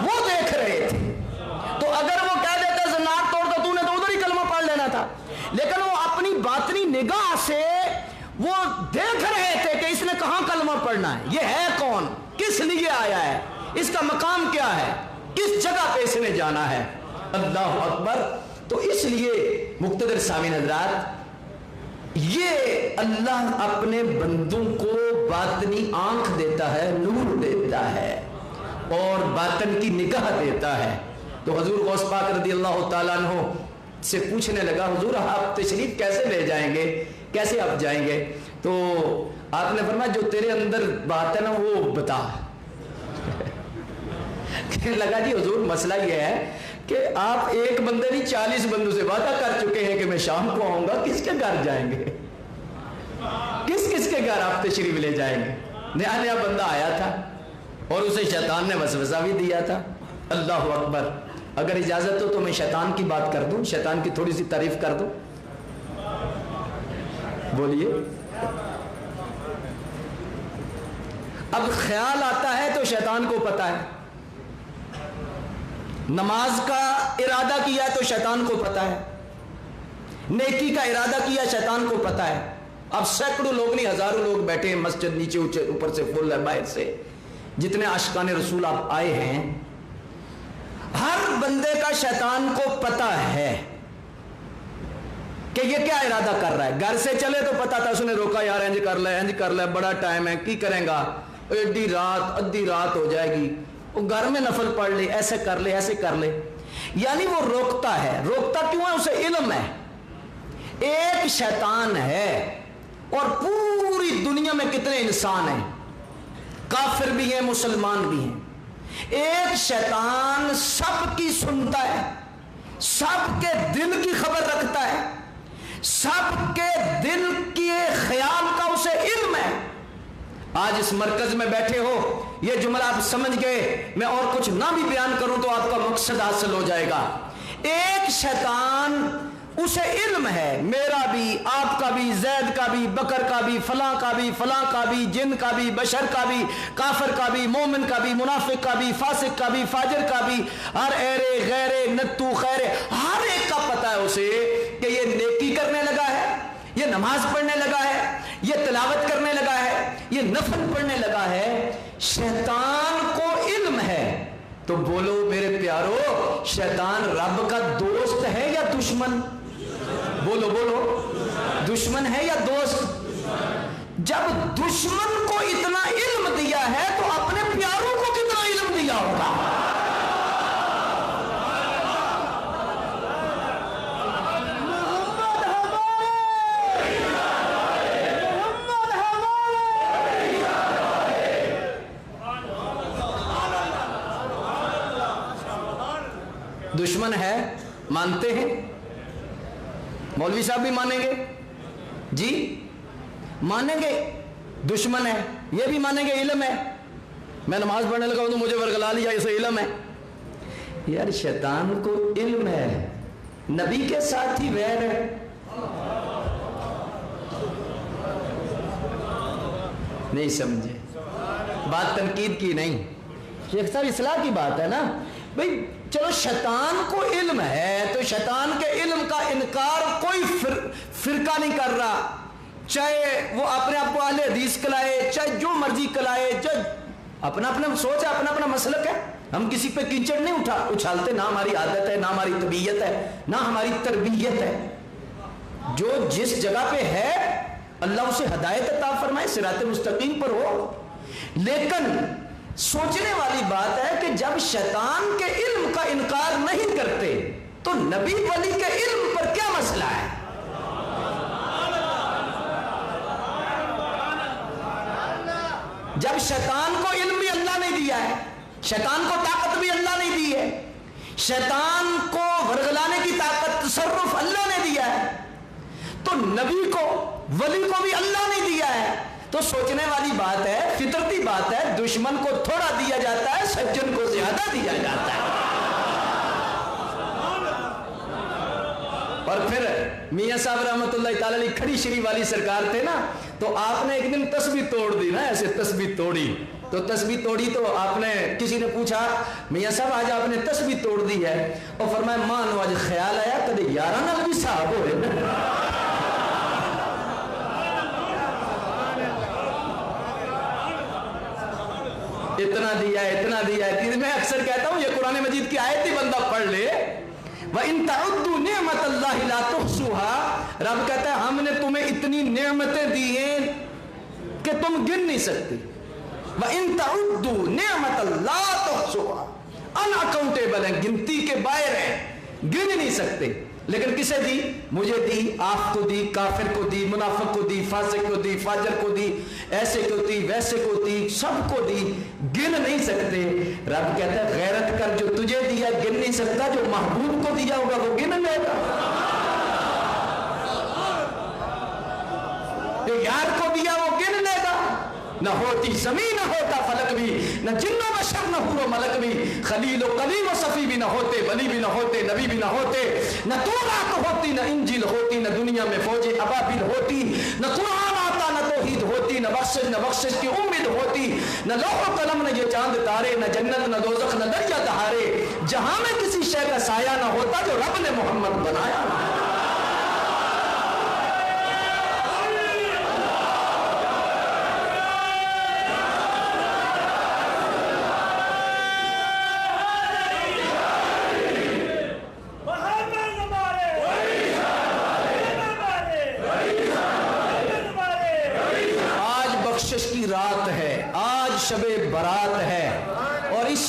وہ دیکھ رہے تھے۔ تو اگر وہ کہہ دیتا زنار توڑ تو نے تو ادھر ہی کلمہ پڑھ لینا تھا، لیکن وہ اپنی باطنی نگاہ سے وہ دیکھ رہے تھے کہ اس نے کہاں کلمہ پڑھنا ہے، یہ ہے کون، کس لیے آیا ہے، اس کا مقام کیا ہے، کس جگہ پہ اس نے جانا ہے۔ اللہ اکبر۔ تو اس لیے مقتدر سامعین حضرات، یہ اللہ اپنے بندوں کو باطنی آنکھ دیتا ہے، نور دیتا ہے اور باطن کی نگاہ دیتا ہے۔ تو حضور غوث پاک رضی اللہ تعالیٰ عنہ سے پوچھنے لگا حضور آپ تشریف کیسے لے جائیں گے، کیسے آپ جائیں گے؟ تو آپ نے فرمایا جو تیرے اندر بات ہے نا وہ بتا۔ کہنے لگا جی حضور مسئلہ یہ ہے کہ آپ ایک بندے نہیں 40 بندوں سے وعدہ کر چکے ہیں کہ میں شام کو آؤں گا، کس کے گھر جائیں گے، کس کے گھر آپ تشریف لے جائیں گے؟ نیا بندہ آیا تھا اور اسے شیطان نے وسوسہ بھی دیا تھا۔ اللہ اکبر۔ اگر اجازت ہو تو میں شیطان کی بات کر دوں، شیطان کی تھوڑی سی تعریف کر دوں، بولیے۔ اب خیال آتا ہے تو شیطان کو پتا ہے، نماز کا ارادہ کیا تو شیطان کو پتا ہے، نیکی کا ارادہ کیا شیطان کو پتا ہے۔ اب سینکڑوں لوگ نہیں ہزاروں لوگ بیٹھے ہیں مسجد، نیچے اوپر سے فل ہے، باہر سے جتنے عاشقان رسول آپ آئے ہیں، ہر بندے کا شیطان کو پتا ہے کہ یہ کیا ارادہ کر رہا ہے. گھر سے چلے تو پتا تھا, اس نے روکا, یار انج کر لے, بڑا ٹائم ہے, کی کریں گا, ایڈی رات, ادھی رات ہو جائے گی, وہ گھر میں نفل پڑھ لے, ایسے کر لے, ایسے کر لے. یعنی وہ روکتا ہے. روکتا کیوں ہے؟ اسے علم ہے ایک شیطان ہے, اور پوری دنیا میں کتنے انسان ہیں, کافر بھی ہیں, مسلمان بھی ہیں. ایک شیطان سب کی سنتا ہے, سب کے دل کی خبر رکھتا ہے, سب کے دل کے خیال کا اسے علم ہے. آج اس مرکز میں بیٹھے ہو, یہ جملہ آپ سمجھ گئے, میں اور کچھ نہ بھی بیان کروں تو آپ کا مقصد حاصل ہو جائے گا. ایک شیطان اسے علم ہے, میرا بھی, آپ کا بھی, زید کا بھی, بکر کا بھی, فلاں کا بھی, فلاں کا بھی, جن کا بھی, بشر کا بھی, کافر کا بھی, مومن کا بھی, منافق کا بھی, فاسق کا بھی, فاجر کا بھی, ہر ایرے غیرے نتو خیرے, ہر ایک کا پتہ ہے اسے کہ یہ نیکی کرنے لگا ہے, یہ نماز پڑھنے لگا ہے, یہ تلاوت کرنے لگا ہے, یہ نفل پڑھنے لگا ہے. شیطان کو علم ہے. تو بولو میرے پیارو, شیطان رب کا دوست ہے یا دشمن؟ بولو بولو, دشمن ہے یا دوست؟ جب دشمن کو اتنا علم دیا ہے تو اپنے پیاروں کو کتنا علم دیا ہوگا. دشمن ہے, مانتے ہیں, مولوی صاحب بھی مانیں گے, جی مانیں گے, دشمن ہے, یہ بھی مانیں گے علم ہے. میں نماز پڑھنے لگا ہوں تو مجھے ورگلا لیا, اسے علم ہے. یار شیطان کو علم ہے, نبی کے ساتھ ہی ویر ہے. نہیں سمجھے بات, تنقید کی نہیں, شیخ صاحب اصلاح کی بات ہے نا بھئی. چلو شیطان کو علم ہے تو شیطان کے علم کا انکار کوئی فرقہ نہیں کر رہا, چاہے وہ اپنے آپ کو اہل حدیث کلائے, چاہے جو مرضی کلائے, چاہے اپنا اپنا سوچ ہے, اپنا اپنا مسلک ہے. ہم کسی پہ کیچڑ نہیں اچھالتے, نہ ہماری عادت ہے, نہ ہماری طبیعت ہے, نہ ہماری تربیت ہے. جو جس جگہ پہ ہے اللہ اسے ہدایت عطا فرمائے, صراط مستقیم پر ہو. لیکن سوچنے والی بات ہے کہ جب شیطان کے علم کا انکار نہیں کرتے تو نبی ولی کے علم پر کیا مسئلہ ہے؟ جب شیطان کو علم بھی اللہ نے دیا ہے, شیطان کو طاقت بھی اللہ نے دی ہے, شیطان کو ورگلانے کی طاقت, تصرف اللہ نے دیا ہے, تو نبی کو, ولی کو بھی اللہ نے دیا ہے. تو سوچنے والی بات ہے, فطرتی بات ہے, دشمن کو تھوڑا دیا جاتا ہے, سجن کو زیادہ دیا جاتا ہے. اور پھر میاں صاحب رحمۃ اللہ تعالی علیہ کھڑی شریف والی سرکار تھے نا, تو آپ نے ایک دن تسبیح توڑ دی نا, ایسے تسبیح توڑی, تو تسبیح توڑی تو آپ نے, کسی نے پوچھا میاں صاحب آج آپ نے تسبیح توڑ دی ہے, اور فرمایا مانو آج خیال آیا کدے یارہ نال بھی صاحب ہوئے. اتنا دیا ہے, اتنا دیا ہے. میں اکثر کہتا ہوں یہ قرآن مجید کی آیت ہی بندہ پڑھ لے, وَإِن تَعُدُّوا نِعْمَةَ اللَّهِ لَا تُحْصُوهَا. رب کہتا ہے ہم نے تمہیں اتنی نعمتیں دی ہیں کہ تم گن نہیں سکتے. وَإِن تَعُدُّوا نِعْمَةَ اللَّهِ تُحْصُوهَا, ان اکاؤنٹیبل ہیں, گنتی کے باہر ہیں, گن نہیں سکتے. لیکن کسے دی؟ مجھے دی, آپ کو دی, کافر کو دی, منافق کو دی, فاسق کو دی, فاجر کو دی, ایسے کو دی, ویسے کو دی, سب کو دی, گن نہیں سکتے. رب کہتا ہے غیرت کر, جو تجھے دیا گن نہیں سکتا, جو محبوب کو دیا ہوگا وہ گن لے گا. جو یار کو دیا وہ گن لے گا. نہ ہوتی زمین, نہ ہوتا فلک بھی, نہ جن و بشر, نہ حور و ملک بھی, خلیل و کلیم و صفی بھی نہ ہوتے, ولی بھی نہ ہوتے, نبی بھی نہ ہوتے, نہ تورات ہوتی, نہ انجیل ہوتی, نہ دنیا میں فوج ابابیل ہوتی, نہ قرآن آتا, نہ توحید ہوتی, نہ بخشش کی امید ہوتی, نہ لوح و قلم, نہ یہ چاند تارے, نہ جنت, نہ دوزخ, نہ دریا دہارے, جہاں میں کسی شے کا سایہ نہ ہوتا جو رب نے محمد بنایا.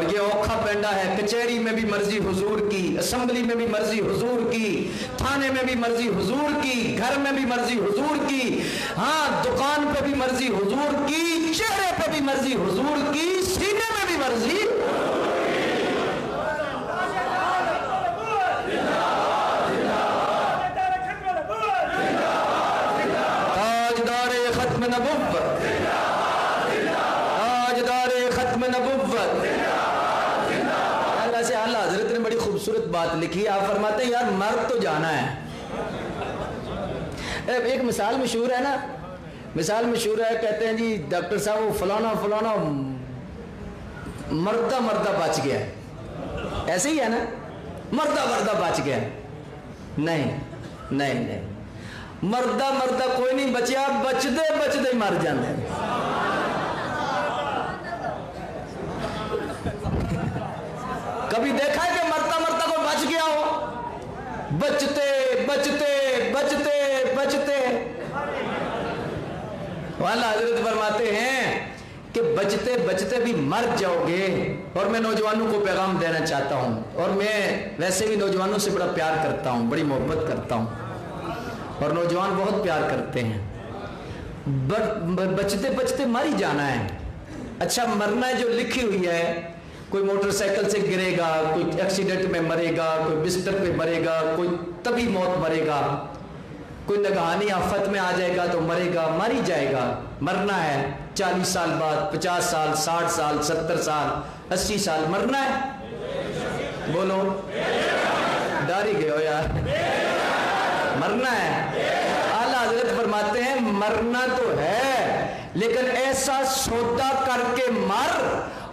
اور یہ اوکھا پینڈا ہے، کچہری میں بھی مرضی حضور کی، اسمبلی میں بھی مرضی حضور کی، تھانے میں بھی مرضی حضور کی، گھر میں بھی مرضی حضور کی، ہاں دکان پہ بھی مرضی حضور کی، چہرے پہ بھی مرضی حضور کی، سینے میں بھی مرضی۔ تاجدار ختم نبوت، تاجدار ختم نبوت۔ اللہ سے اعلیٰ حضرت نے بڑی خوبصورت بات لکھی، آپ فرماتے ہیں یار مر تو جانا ہے۔ ایک مثال مشہور ہے نا، مثال مشہور ہے، کہتے ہیں جی ڈاکٹر صاحب وہ فلانا فلانا مردہ مردہ بچ گیا، ایسے ہی ہے نا، مردہ مردہ بچ گیا۔ نہیں نہیں نہیں، مردہ مردہ کوئی نہیں بچیا، بچدے بچدے مر جاندے۔ کبھی دیکھا ہے کہ مرتا مرتا کوئی بچ گیا ہو؟ بچتے بچتے بچتے بچتے۔ والا حضرت فرماتے ہیں کہ بچتے بچتے بھی مر جاؤ گے۔ اور میں نوجوانوں کو پیغام دینا چاہتا ہوں، اور میں ویسے بھی نوجوانوں سے بڑا پیار کرتا ہوں، بڑی محبت کرتا ہوں، اور نوجوان بہت پیار کرتے ہیں۔ بچتے بچتے مر ہی جانا ہے۔ اچھا مرنا ہے جو لکھی ہوئی ہے، کوئی موٹر سائیکل سے گرے گا، کوئی ایکسیڈنٹ میں مرے گا، کوئی بستر پہ مرے گا، کوئی طبی موت مرے گا، کوئی نگہانی آفت میں آ جائے گا تو مرے گا، مر ہی جائے گا۔ مرنا ہے 40 سال بعد، 50 سال، 60 سال، 70 سال، 80 سال مرنا ہے۔ بولو، ڈر ہی گئے ہو یار، مرنا ہے۔ اعلیٰ حضرت فرماتے ہیں مرنا تو ہے، لیکن ایسا سودا کر کے مر،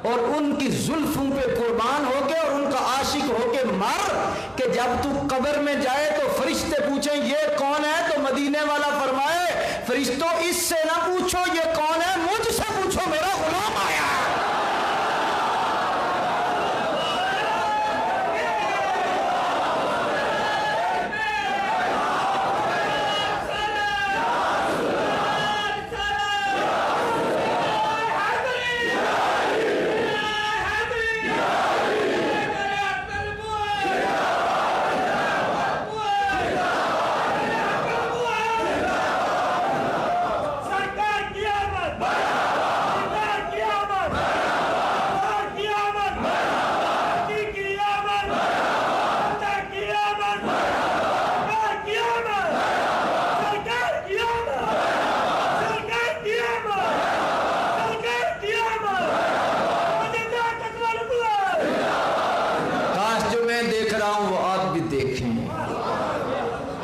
اور ان کی زلفوں پہ قربان ہو کے اور ان کا عاشق ہو کے مر، کہ جب تو قبر میں جائے تو فرشتے پوچھیں یہ کون ہے، تو مدینے والا فرمائے فرشتوں اس سے نہ پوچھو یہ کون ہے، مجھ سے پوچھو میرا غلام آیا ہے۔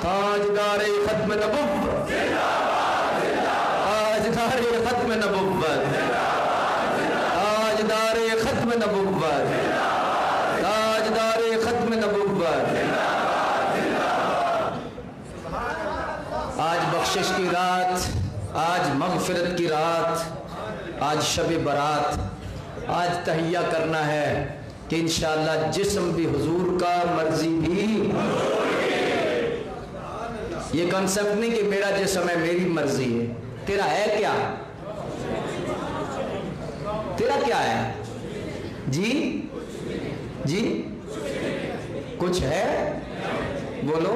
تاجدار ختم نبوت، تاجدار ختم نبوت، تاجدار ختم نبوت، تاجدار ختم نبوت۔ آج بخشش کی رات، آج مغفرت کی رات، آج شب برات، آج تہیہ کرنا ہے کہ انشاءاللہ جسم بھی حضور کا، مرضی بھی۔ یہ کنسپٹ نہیں کہ میرا جسم ہے میری مرضی ہے، تیرا ہے کیا؟ تیرا کیا ہے؟ جی جی کچھ ہے؟ بولو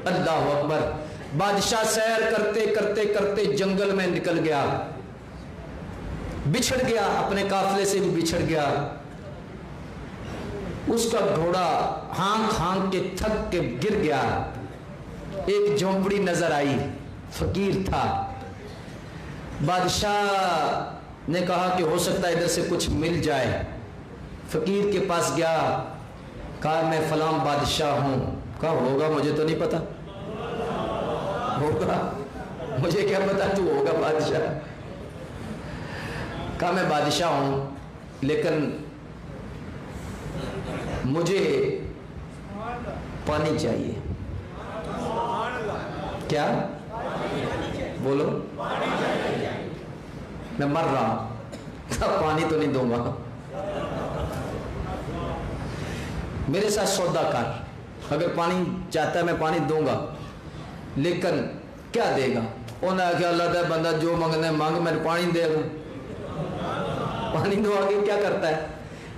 اللہ اکبر۔ بادشاہ سیر کرتے کرتے کرتے جنگل میں نکل گیا، بچھڑ گیا، اپنے قافلے سے بھی بچھڑ گیا۔ اس کا گھوڑا ہانک ہانک کے تھک کے گر گیا۔ ایک جھونپڑی نظر آئی، فقیر تھا۔ بادشاہ نے کہا کہ ہو سکتا ہے ادھر سے کچھ مل جائے۔ فقیر کے پاس گیا، کہا میں فلاں بادشاہ ہوں۔ کہا ہوگا مجھے تو نہیں پتا، ہوگا مجھے کیا پتا تو ہوگا بادشاہ۔ کہا میں بادشاہ ہوں لیکن مجھے پانی چاہیے۔ کیا بولو؟ میں مر رہا ہوں، پانی تو نہیں دوں گا۔ میرے ساتھ سودا کر، اگر پانی چاہتا ہے میں پانی دوں گا، لیکن کیا دے گا؟ انہوں نے کہا اللہ دا بندہ جو مانگنا ہے مانگ، میں پانی دے گا۔ پانی دو آگے کیا کرتا ہے؟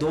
2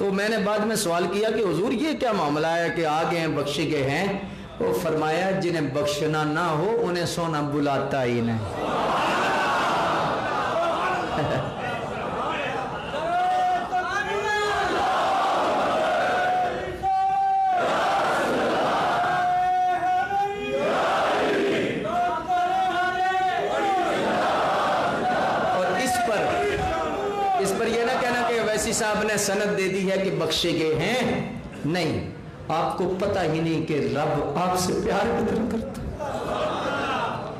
تو میں نے بعد میں سوال کیا کہ حضور یہ کیا معاملہ ہے کہ آگے ہیں بخشے گئے ہیں؟ وہ فرمایا جنہیں بخشنا نہ ہو انہیں سونا بلاتا ہی نہیں۔ صاحب نے سند دے دی ہے کہ بخشے گئے ہیں، نہیں، آپ کو پتہ ہی نہیں کہ رب آپ سے پیار کتنا کرتا ہے،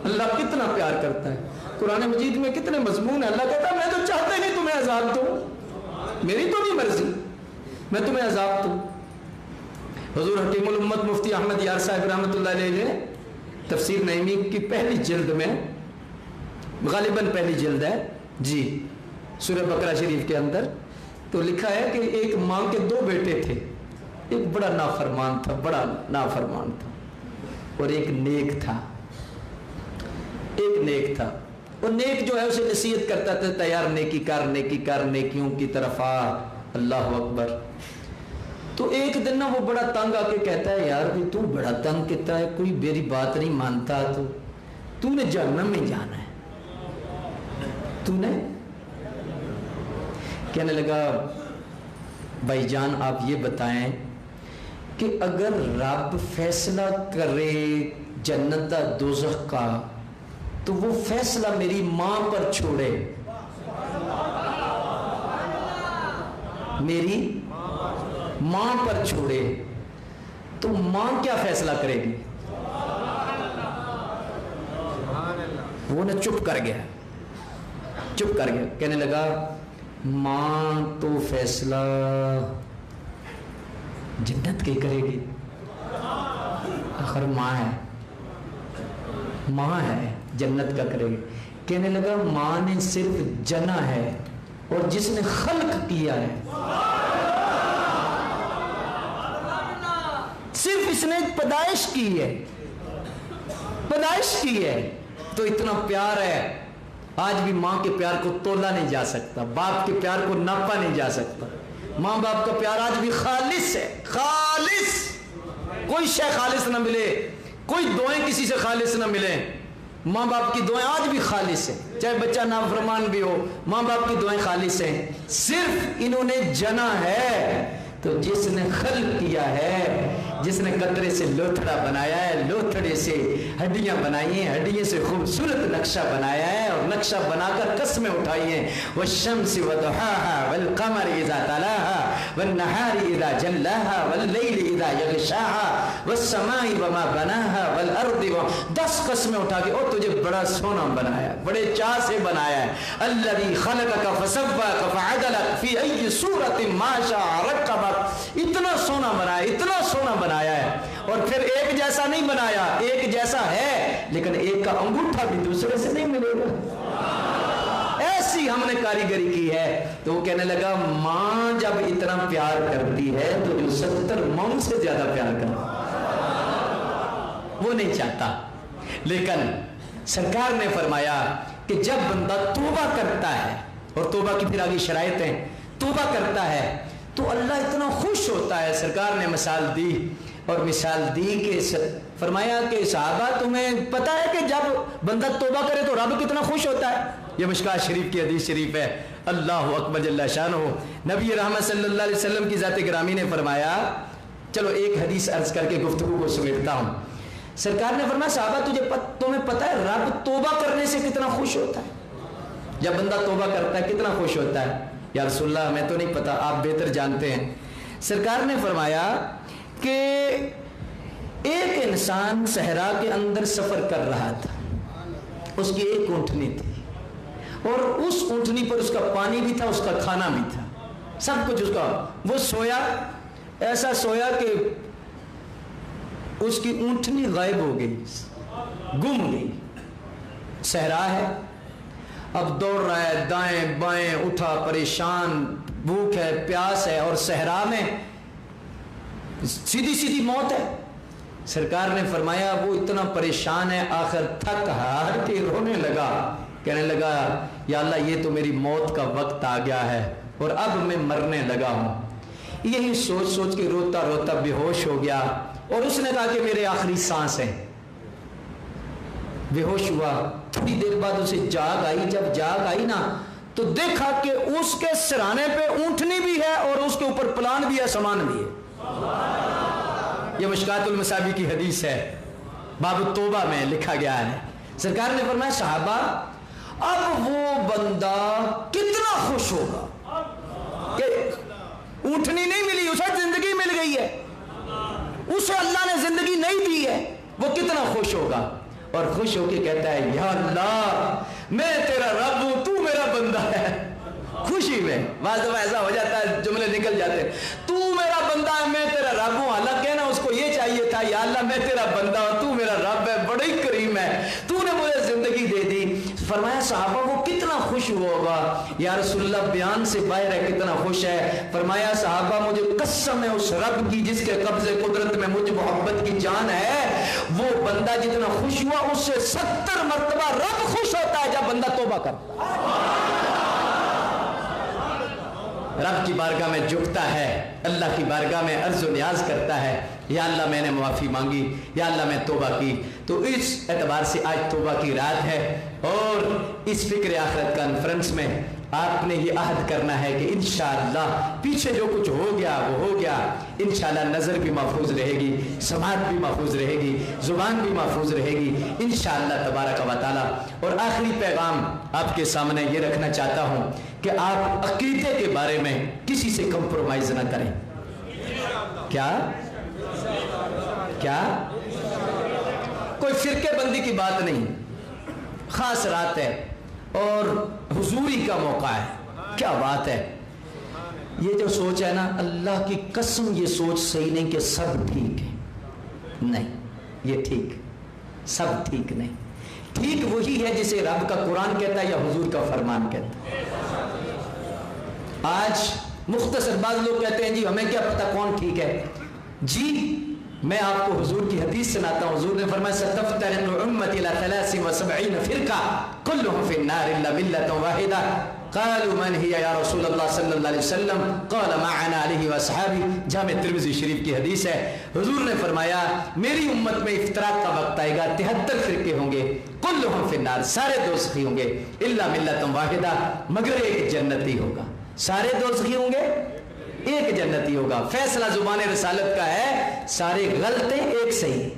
اللہ کتنا پیار کرتا ہے۔ قرآن مجید میں کتنے مضمون ہیں، اللہ کہتا ہے میں تو چاہتا ہی نہیں تمہیں عذاب دوں، میری تو نہیں مرضی میں تمہیں عذاب دوں۔ حضور حکیم الامت مفتی احمد یار صاحب رحمۃ اللہ علیہ نے تفسیر نعیمی کی پہلی جلد میں، غالباً پہلی جلد ہے جی، سورہ بقرہ شریف کے اندر تو لکھا ہے کہ ایک ماں کے دو بیٹے تھے، ایک بڑا نافرمان تھا، بڑا نافرمان تھا، اور ایک نیک تھا، ایک نیک تھا۔ اور نیک جو ہے اسے نصیحت کرتا تھا، تیار نیکی کر، نیکی کر، نیکیوں کی طرف آ، اللہ اکبر۔ تو ایک دن نا وہ بڑا تنگ آ کے کہتا ہے یار بھی تو بڑا تنگ کہتا ہے، کوئی میری بات نہیں مانتا، تو نے جہنم میں جانا ہے، تو نے۔ کہنے لگا بھائی جان آپ یہ بتائیں کہ اگر رب فیصلہ کرے جنت دا دوزخ کا تو وہ فیصلہ میری ماں پر چھوڑے، میری ماں پر چھوڑے تو ماں کیا فیصلہ کرے گی؟ وہ نہ چپ کر گیا، چپ کر گیا، کہنے لگا ماں تو فیصلہ جنت کی کرے گی، آخر ماں ہے، ماں ہے، جنت کا کرے گی۔ کہنے لگا ماں نے صرف جنا ہے اور جس نے خلق کیا ہے، صرف اس نے پیدائش کی ہے، پیدائش کی ہے، تو اتنا پیار ہے۔ آج بھی ماں کے پیار کو تولا نہیں جا سکتا، باپ کے پیار کو ناپا نہیں جا سکتا۔ ماں باپ کا پیار آج بھی خالص ہے، خالص، کوئی شے خالص نہ ملے، کوئی دعائیں کسی سے خالص نہ ملیں، ماں باپ کی دعائیں آج بھی خالص ہیں، چاہے بچہ نافرمان بھی ہو، ماں باپ کی دعائیں خالص ہیں۔ صرف انہوں نے جنا ہے تو جس نے خلق کیا ہے، جس نے قطرے سے لوتھڑا بنایا ہے، لوتھڑے سے ہڈیاں بنائی ہیں، ہڈیوں سے خوبصورت نقشہ بنایا ہے، اور نقشہ بنا کر قسمیں اٹھائی ہیں، والشمس وضحاها والقمر اذا تلاها والنهار اذا جلاها والليل اذا يغشاها والسماء وما بناها والارض 10 قسمیں اٹھا کے اور تجھے بڑا سونا بنایا، بڑے چاہ سے بنایا ہے۔ الذي خلقك فسواك فعدلك في اي صورة ما شاء ركبك، اتنا سونا بنایا، اتنا سونا بنایا ہے، اور پھر ایک جیسا نہیں بنایا، ایک جیسا ہے لیکن ایک کا انگوٹھا بھی دوسرے سے نہیں ملے گا، ایسی ہم نے کاریگری کی ہے۔ تو وہ کہنے لگا ماں جب اتنا پیار کرتی ہے تو جو 70 ماں سے زیادہ پیار کرتا وہ نہیں چاہتا۔ لیکن سرکار نے فرمایا کہ جب بندہ توبہ کرتا ہے، اور توبہ کی پھر آگے شرائط ہیں، توبہ کرتا ہے تو اللہ اتنا خوش ہوتا ہے۔ سرکار نے مثال دی، اور مثال دی کہ فرمایا کہ صحابہ تمہیں پتہ ہے کہ جب بندہ توبہ کرے تو رب کتنا خوش ہوتا ہے؟ یہ مشکوٰۃ شریف کی حدیث شریف ہے۔ اللہ اکبر جل شانہ، نبی رحمت صلی اللہ علیہ وسلم کی ذات گرامی نے فرمایا، چلو ایک حدیث عرض کر کے گفتگو کو سمیٹتا ہوں۔ سرکار نے فرمایا صحابہ تمہیں پتہ ہے رب توبہ کرنے سے کتنا خوش ہوتا ہے؟ جب بندہ توبہ کرتا ہے کتنا خوش ہوتا ہے؟ یا رسول اللہ ہمیں تو نہیں پتا، آپ بہتر جانتے ہیں۔ سرکار نے فرمایا کہ ایک انسان صحرا کے اندر سفر کر رہا تھا، اس کی ایک اونٹنی تھی، اور اس اونٹنی پر اس کا پانی بھی تھا، اس کا کھانا بھی تھا، سب کچھ اس کا۔ وہ سویا، ایسا سویا کہ اس کی اونٹنی غائب ہو گئی، گم گئی۔ صحرا ہے، اب دوڑ رہا ہے دائیں بائیں، اٹھا پریشان، بھوک ہے، پیاس ہے، اور صحرا میں سیدھی سیدھی موت ہے۔ سرکار نے فرمایا وہ اتنا پریشان ہے، آخر تھک ہار کے رونے لگا، کہنے لگا یا اللہ یہ تو میری موت کا وقت آ گیا ہے اور اب میں مرنے لگا ہوں۔ یہی سوچ سوچ کے روتا روتا بے ہوش ہو گیا اور اس نے کہا کہ میرے آخری سانس ہے. بے ہوش ہوا. تھوڑی دیر بعد اسے جاگ آئی. جب جاگ آئی نا تو دیکھا کہ اس کے سرانے پہ اونٹنی بھی ہے اور اس کے اوپر پلان بھی ہے, سامان بھی ہے. یہ مشکات المصابیح کی حدیث ہے, باب التوبہ میں لکھا گیا ہے. سرکار نے فرمایا صحابہ اب وہ بندہ کتنا خوش ہوگا کہ اونٹنی نہیں ملی, اسے زندگی مل گئی ہے, اسے اللہ نے زندگی نہیں دی ہے, وہ کتنا خوش ہوگا. اور خوش ہو کے کہتا ہے یا اللہ میں تیرا رب ہوں, تو میرا بندہ ہے. خوشی میں بعض دفعہ ایسا ہو جاتا ہے جملے نکل جاتے ہیں, تو میرا بندہ ہے میں تیرا رب ہوں. اللہ کہنا اس کو یہ چاہیے تھا یا اللہ میں تیرا بندہ ہوں, تو میرا رب ہے, بڑا ہی کریم ہے, تو نے مجھے زندگی دے دی. فرمایا صحابہ وہ کتنا خوش ہوا ہوگا. یا رسول اللہ بیان سے باہر ہے کتنا خوش ہے. فرمایا صحابہ مجھے قسم ہے اس رب کی جس کے قبضے قدرت میں مجھ محبت کی جان ہے, وہ بندہ جتنا خوش ہوا اس سے 70 مرتبہ رب خوش ہوتا ہے جب بندہ توبہ کرتا ہے. رب کی بارگاہ میں جھکتا ہے, اللہ کی بارگاہ میں عرض و نیاز کرتا ہے, یا اللہ میں نے معافی مانگی, یا اللہ میں توبہ کی. تو اس اعتبار سے آج توبہ کی رات ہے اور اس فکر آخرت کانفرنس میں آپ نے یہ عہد کرنا ہے کہ انشاءاللہ پیچھے جو کچھ ہو گیا وہ ہو گیا. انشاءاللہ نظر بھی محفوظ رہے گی, سماعت بھی محفوظ رہے گی, زبان بھی محفوظ رہے گی انشاءاللہ تبارک و تعالی. اور آخری پیغام آپ کے سامنے یہ رکھنا چاہتا ہوں کہ آپ عقیدے کے بارے میں کسی سے کمپرومائز نہ کریں. کیا کوئی فرقے بندی کی بات نہیں, خاص رات ہے اور حضوری کا موقع ہے. کیا بات ہے, یہ جو سوچ ہے نا اللہ کی قسم یہ سوچ صحیح نہیں کہ سب ٹھیک ہے. نہیں, یہ ٹھیک سب ٹھیک نہیں. ٹھیک وہی ہے جسے رب کا قرآن کہتا ہے یا حضور کا فرمان کہتا ہے. آج مختصر بعض لوگ کہتے ہیں جی ہمیں کیا پتہ کون ٹھیک ہے. جی میں آپ کو حضور کی حدیث سناتا ہوں. حضور نے فرمایا ستفترق امتی الی 73 فرقہ کلهم فی النار الا ملۃ واحدہ. قالوا من هي یا رسول اللہ صلی اللہ علیہ وسلم قال ما انا علیہ واصحابی. جامع ترمذی شریف کی حدیث ہے. حضور نے فرمایا میری امت میں افتراق کا وقت آئے گا, 73 فرقے ہوں گے, کلهم فی النار سارے دوزخی ہوں گے, الا ملۃ واحدہ مگر ایک جنتی ہوگا. سارے دوزخی ہوں گے, ایک جنتی ہوگا. فیصلہ زبان رسالت کا ہے, سارے غلط ہیں ایک صحیح.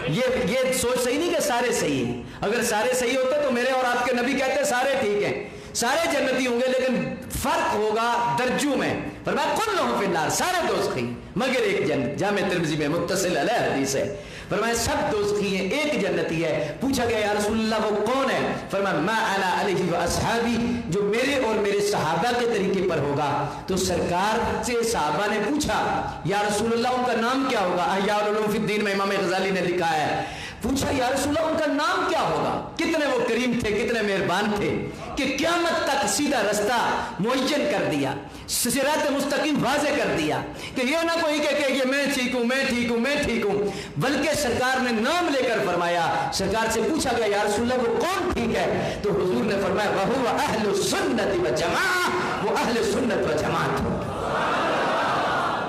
یہ سوچ صحیح نہیں کہ سارے صحیح ہیں. اگر سارے صحیح ہوتے تو میرے اور آپ کے نبی کہتے سارے ٹھیک ہیں, سارے جنتی ہوں گے, لیکن فرق ہوگا درجوں میں. فرمایا کلهم فی النار سارے دوزخی مگر ایک جنت. جامع ترمذی میں متصل علیہ حدیث ہے. فرمایا سب دوزخی ہیں ایک جنتی ہے. پوچھا گیا یا رسول اللہ وہ کون ہے؟ فرمایا ما انا علیہ واصحابی, جو میرے اور میرے صحابہ کے طریقے پر ہوگا. تو سرکار سے صحابہ نے پوچھا یا رسول اللہ ان کا نام کیا ہوگا؟ احیاء العلوم فی الدین میں امام غزالی نے لکھا ہے. پوچھا یا رسول اللہ ان کا نام کیا ہوگا؟ کتنے وہ کریم تھے, کتنے مہربان تھے کہ قیامت تک سیدھا رستہ معین کر دیا, صراط مستقیم واضح کر دیا کہ یہ نہ کوئی کہ یہ میں ٹھیک ہوں میں ٹھیک ہوں میں ٹھیک ہوں, بلکہ سرکار نے نام لے کر فرمایا. سرکار سے پوچھا گیا یا رسول اللہ وہ کون ٹھیک ہے؟ تو حضور نے فرمایا وہو اہل سنت و جماعت, وہ اہل سنت و جماعت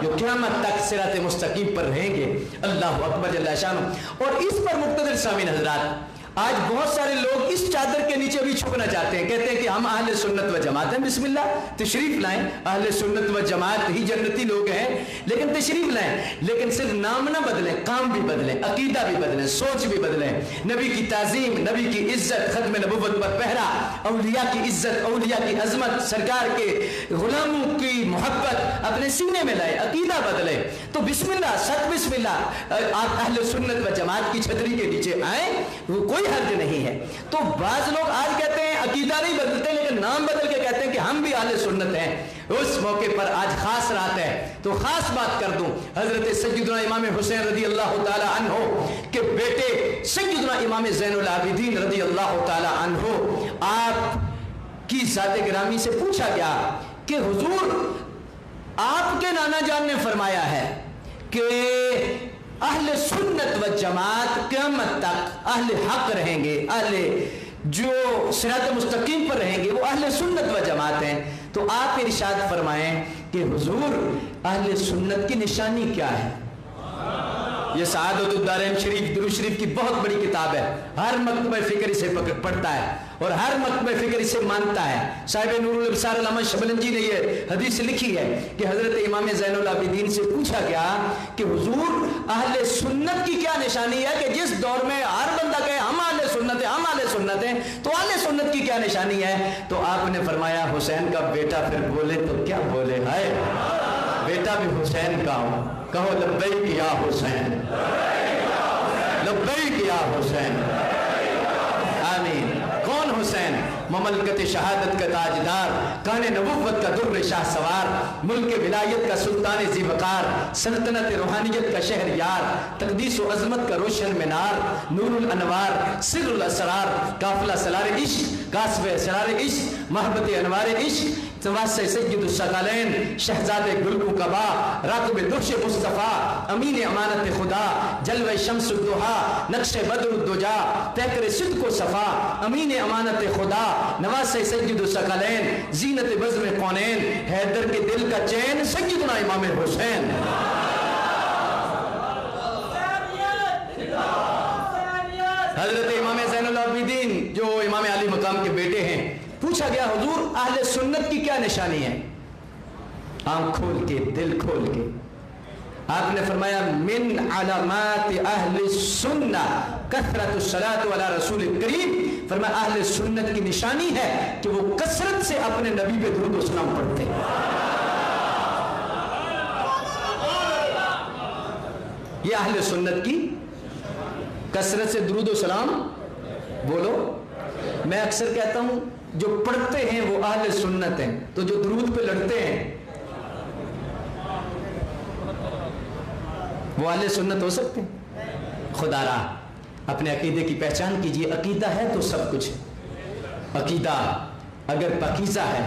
جو قیامت تک صراط مستقیم پر رہیں گے. اللہ اکبر جل شانہ. اور اس پر مقتدر سامعین حضرات, آج بہت سارے لوگ اس چادر کے نیچے بھی چھپنا چاہتے ہیں, کہتے ہیں کہ ہم اہل سنت و جماعت ہیں. بسم اللہ تشریف لائیں, اہل سنت و جماعت ہی جنتی لوگ ہیں, لیکن تشریف لائیں, لیکن صرف نام نہ بدلیں, کام بھی بدلیں, عقیدہ بھی بدلیں, سوچ بھی بدلیں. نبی کی تعظیم, نبی کی عزت, ختم نبوت پر پہرا, اولیاء کی عزت, اولیاء کی عظمت, سرکار کے غلاموں کی محبت اپنے سینے میں لائیں, عقیدہ بدلیں. تو بسم اللہ, ست بسم اللہ, آپ اہل سنت و جماعت کی چھتری کے نیچے آئیں, وہ کوئی حرج نہیں ہے. تو بعض لوگ آج کہتے ہیں عقیدہ نہیں بدلتے, لیکن نام بدل کے کہتے ہیں کہ ہم بھی اہل سنت ہیں. اس موقع پر آج خاص رات ہے تو خاص بات کر دوں. حضرت سیدنا امام حسین رضی اللہ تعالی عنہ کے بیٹے سیدنا امام زین العابدین رضی اللہ تعالی عنہ, آپ کی ذات گرامی سے پوچھا گیا کہ حضور آپ کے نانا جان نے فرمایا ہے کہ اہل سنت و جماعت قیامت تک اہل حق رہیں گے, اہل جو صراط مستقیم پر رہیں گے وہ اہل سنت و جماعت ہیں. تو آپ ارشاد فرمائیں کہ حضور اہل سنت کی نشانی کیا ہے؟ یہ سعادت الدارین شریف درود شریف کی بہت بڑی کتاب ہے، ہر مکتبہ فکر اسے پڑھتا ہے اور ہر مکتبہ فکر اسے مانتا ہے۔ صاحب نور الابصار علامہ شبلنجی نے یہ حدیث لکھی ہے کہ حضرت امام زین العابدین سے پوچھا گیا کہ حضور اہل سنت کی کیا نشانی ہے، کہ جس دور میں ہر بندہ کہے ہم اہل سنت ہیں ہم اہل سنت ہیں، تو اہل سنت کی کیا نشانی ہے؟ تو آپ نے فرمایا حسین کا بیٹا پھر بولے تو کیا بولے، ہائے بیٹا بھی حسین کا ہو، کہو لبیک یا حسین، لبیک یا حسین، آمین۔ کون حسین؟ مملکت شہادت کا تاجدار، کان نبوت کا در شاہ سوار، ملک ولایت کا سلطان ذی وقار، سلطنت روحانیت کا شہر یار، تقدیس و عظمت کا روشن مینار، نور الانوار، سر الاسرار، قافلہ سلار عشق، قاصب اسرار عشق، محبت انوار عشق، واسطہ سید الثقلین، شہزاد گل قبا، راکب درش مصطفیٰ، امین امانت خدا، جلوہ شمس الضحیٰ، نقش بدر الدجا، پیکر صدق و صفا، امین امانت خدا، نواسہ سید الثقلین، زینت بزم کونین، حیدر کے دل کا چین، سیدنا امام حسین۔ حضرت امام زین العابدین جو امام علی مقام کے بیٹے ہیں، پوچھا گیا حضور اہل سنت کی کیا نشانی ہے؟ آنکھ کھول کے دل کھول کے آپ نے فرمایا من علامات اہل سنہ کثرت الصلاۃ علی رسول کریم، فرمایا اہل سنت کی نشانی ہے کہ وہ کثرت سے اپنے نبی پہ درود و سلام پڑھتے ہیں۔ یہ اہل سنت کی کثرت سے درود و سلام بولو۔ میں اکثر کہتا ہوں جو پڑھتے ہیں وہ اہل سنت ہیں، تو جو درود پہ لڑتے ہیں وہ اہل سنت ہو سکتے ہیں؟ خدا را اپنے عقیدے کی پہچان کیجئے، عقیدہ ہے تو سب کچھ ہے۔ عقیدہ اگر پاکیزہ ہے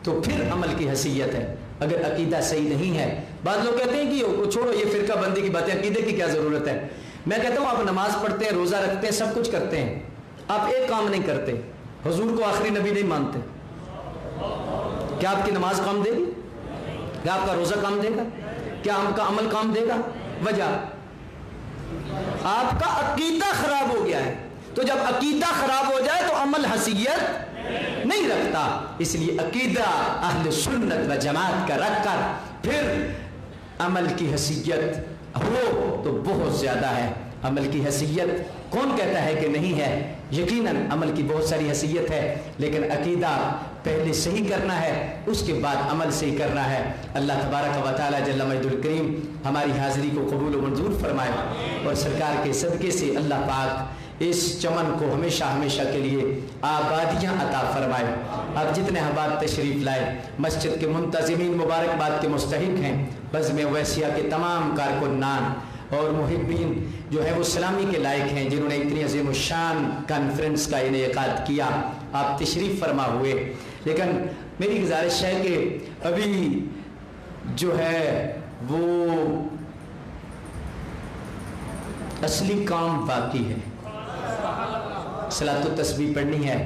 تو پھر عمل کی حیثیت ہے، اگر عقیدہ صحیح نہیں ہے، بعض لوگ کہتے ہیں کہ چھوڑو یہ فرقہ بندی کی باتیں، عقیدے کی کیا ضرورت ہے؟ میں کہتا ہوں آپ نماز پڑھتے ہیں، روزہ رکھتے ہیں، سب کچھ کرتے ہیں، آپ ایک کام نہیں کرتے، حضور کو آخری نبی نہیں مانتے۔ کیا آپ کی نماز کام دے گی؟ کیا آپ کا روزہ کام دے گا؟ کیا آپ کا عمل کام دے گا؟ وجہ آپ کا عقیدہ خراب ہو گیا ہے، تو جب عقیدہ خراب ہو جائے تو عمل حیثیت نہیں رکھتا۔ اس لیے عقیدہ اہل سنت و جماعت کا رکھ کر پھر عمل کی حیثیت ہو تو بہت زیادہ ہے۔ عمل کی حیثیت کون کہتا ہے کہ نہیں ہے؟ یقیناً عمل کی بہت ساری حیثیت ہے، لیکن عقیدہ پہلے صحیح کرنا ہے، اس کے بعد عمل صحیح کرنا ہے۔ اللہ تبارک و تعالی جل مجدہ الکریم ہماری حاضری کو قبول و منظور فرمائے، اور سرکار کے صدقے سے اللہ پاک اس چمن کو ہمیشہ ہمیشہ کے لیے آبادیاں عطا فرمائے۔ آپ جتنے احباب تشریف لائے، مسجد کے منتظمین مبارکباد کے مستحق ہیں، بزم اویسیہ کے تمام کارکنان اور محبین جو ہے وہ سلامی کے لائق ہیں، جنہوں نے اتنی عظیم الشان کانفرنس کا انعقاد کیا۔ آپ تشریف فرما ہوئے، لیکن میری گزارش ہے کہ ابھی جو ہے وہ اصلی کام باقی ہے، صلاۃ التسبیح پڑھنی ہے،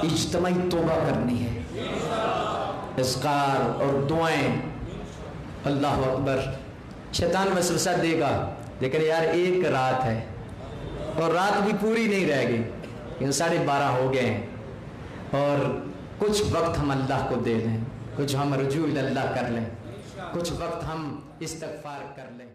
اجتماعی توبہ کرنی ہے، اذکار اور دعائیں۔ اللہ اکبر۔ شیطان وسوسہ دے گا، لیکن یار ایک رات ہے اور رات بھی پوری نہیں رہ گئی، 12:30 ہو گئے ہیں، اور کچھ وقت ہم اللہ کو دے دیں، کچھ ہم رجوع اللہ کر لیں، کچھ وقت ہم استغفار کر لیں۔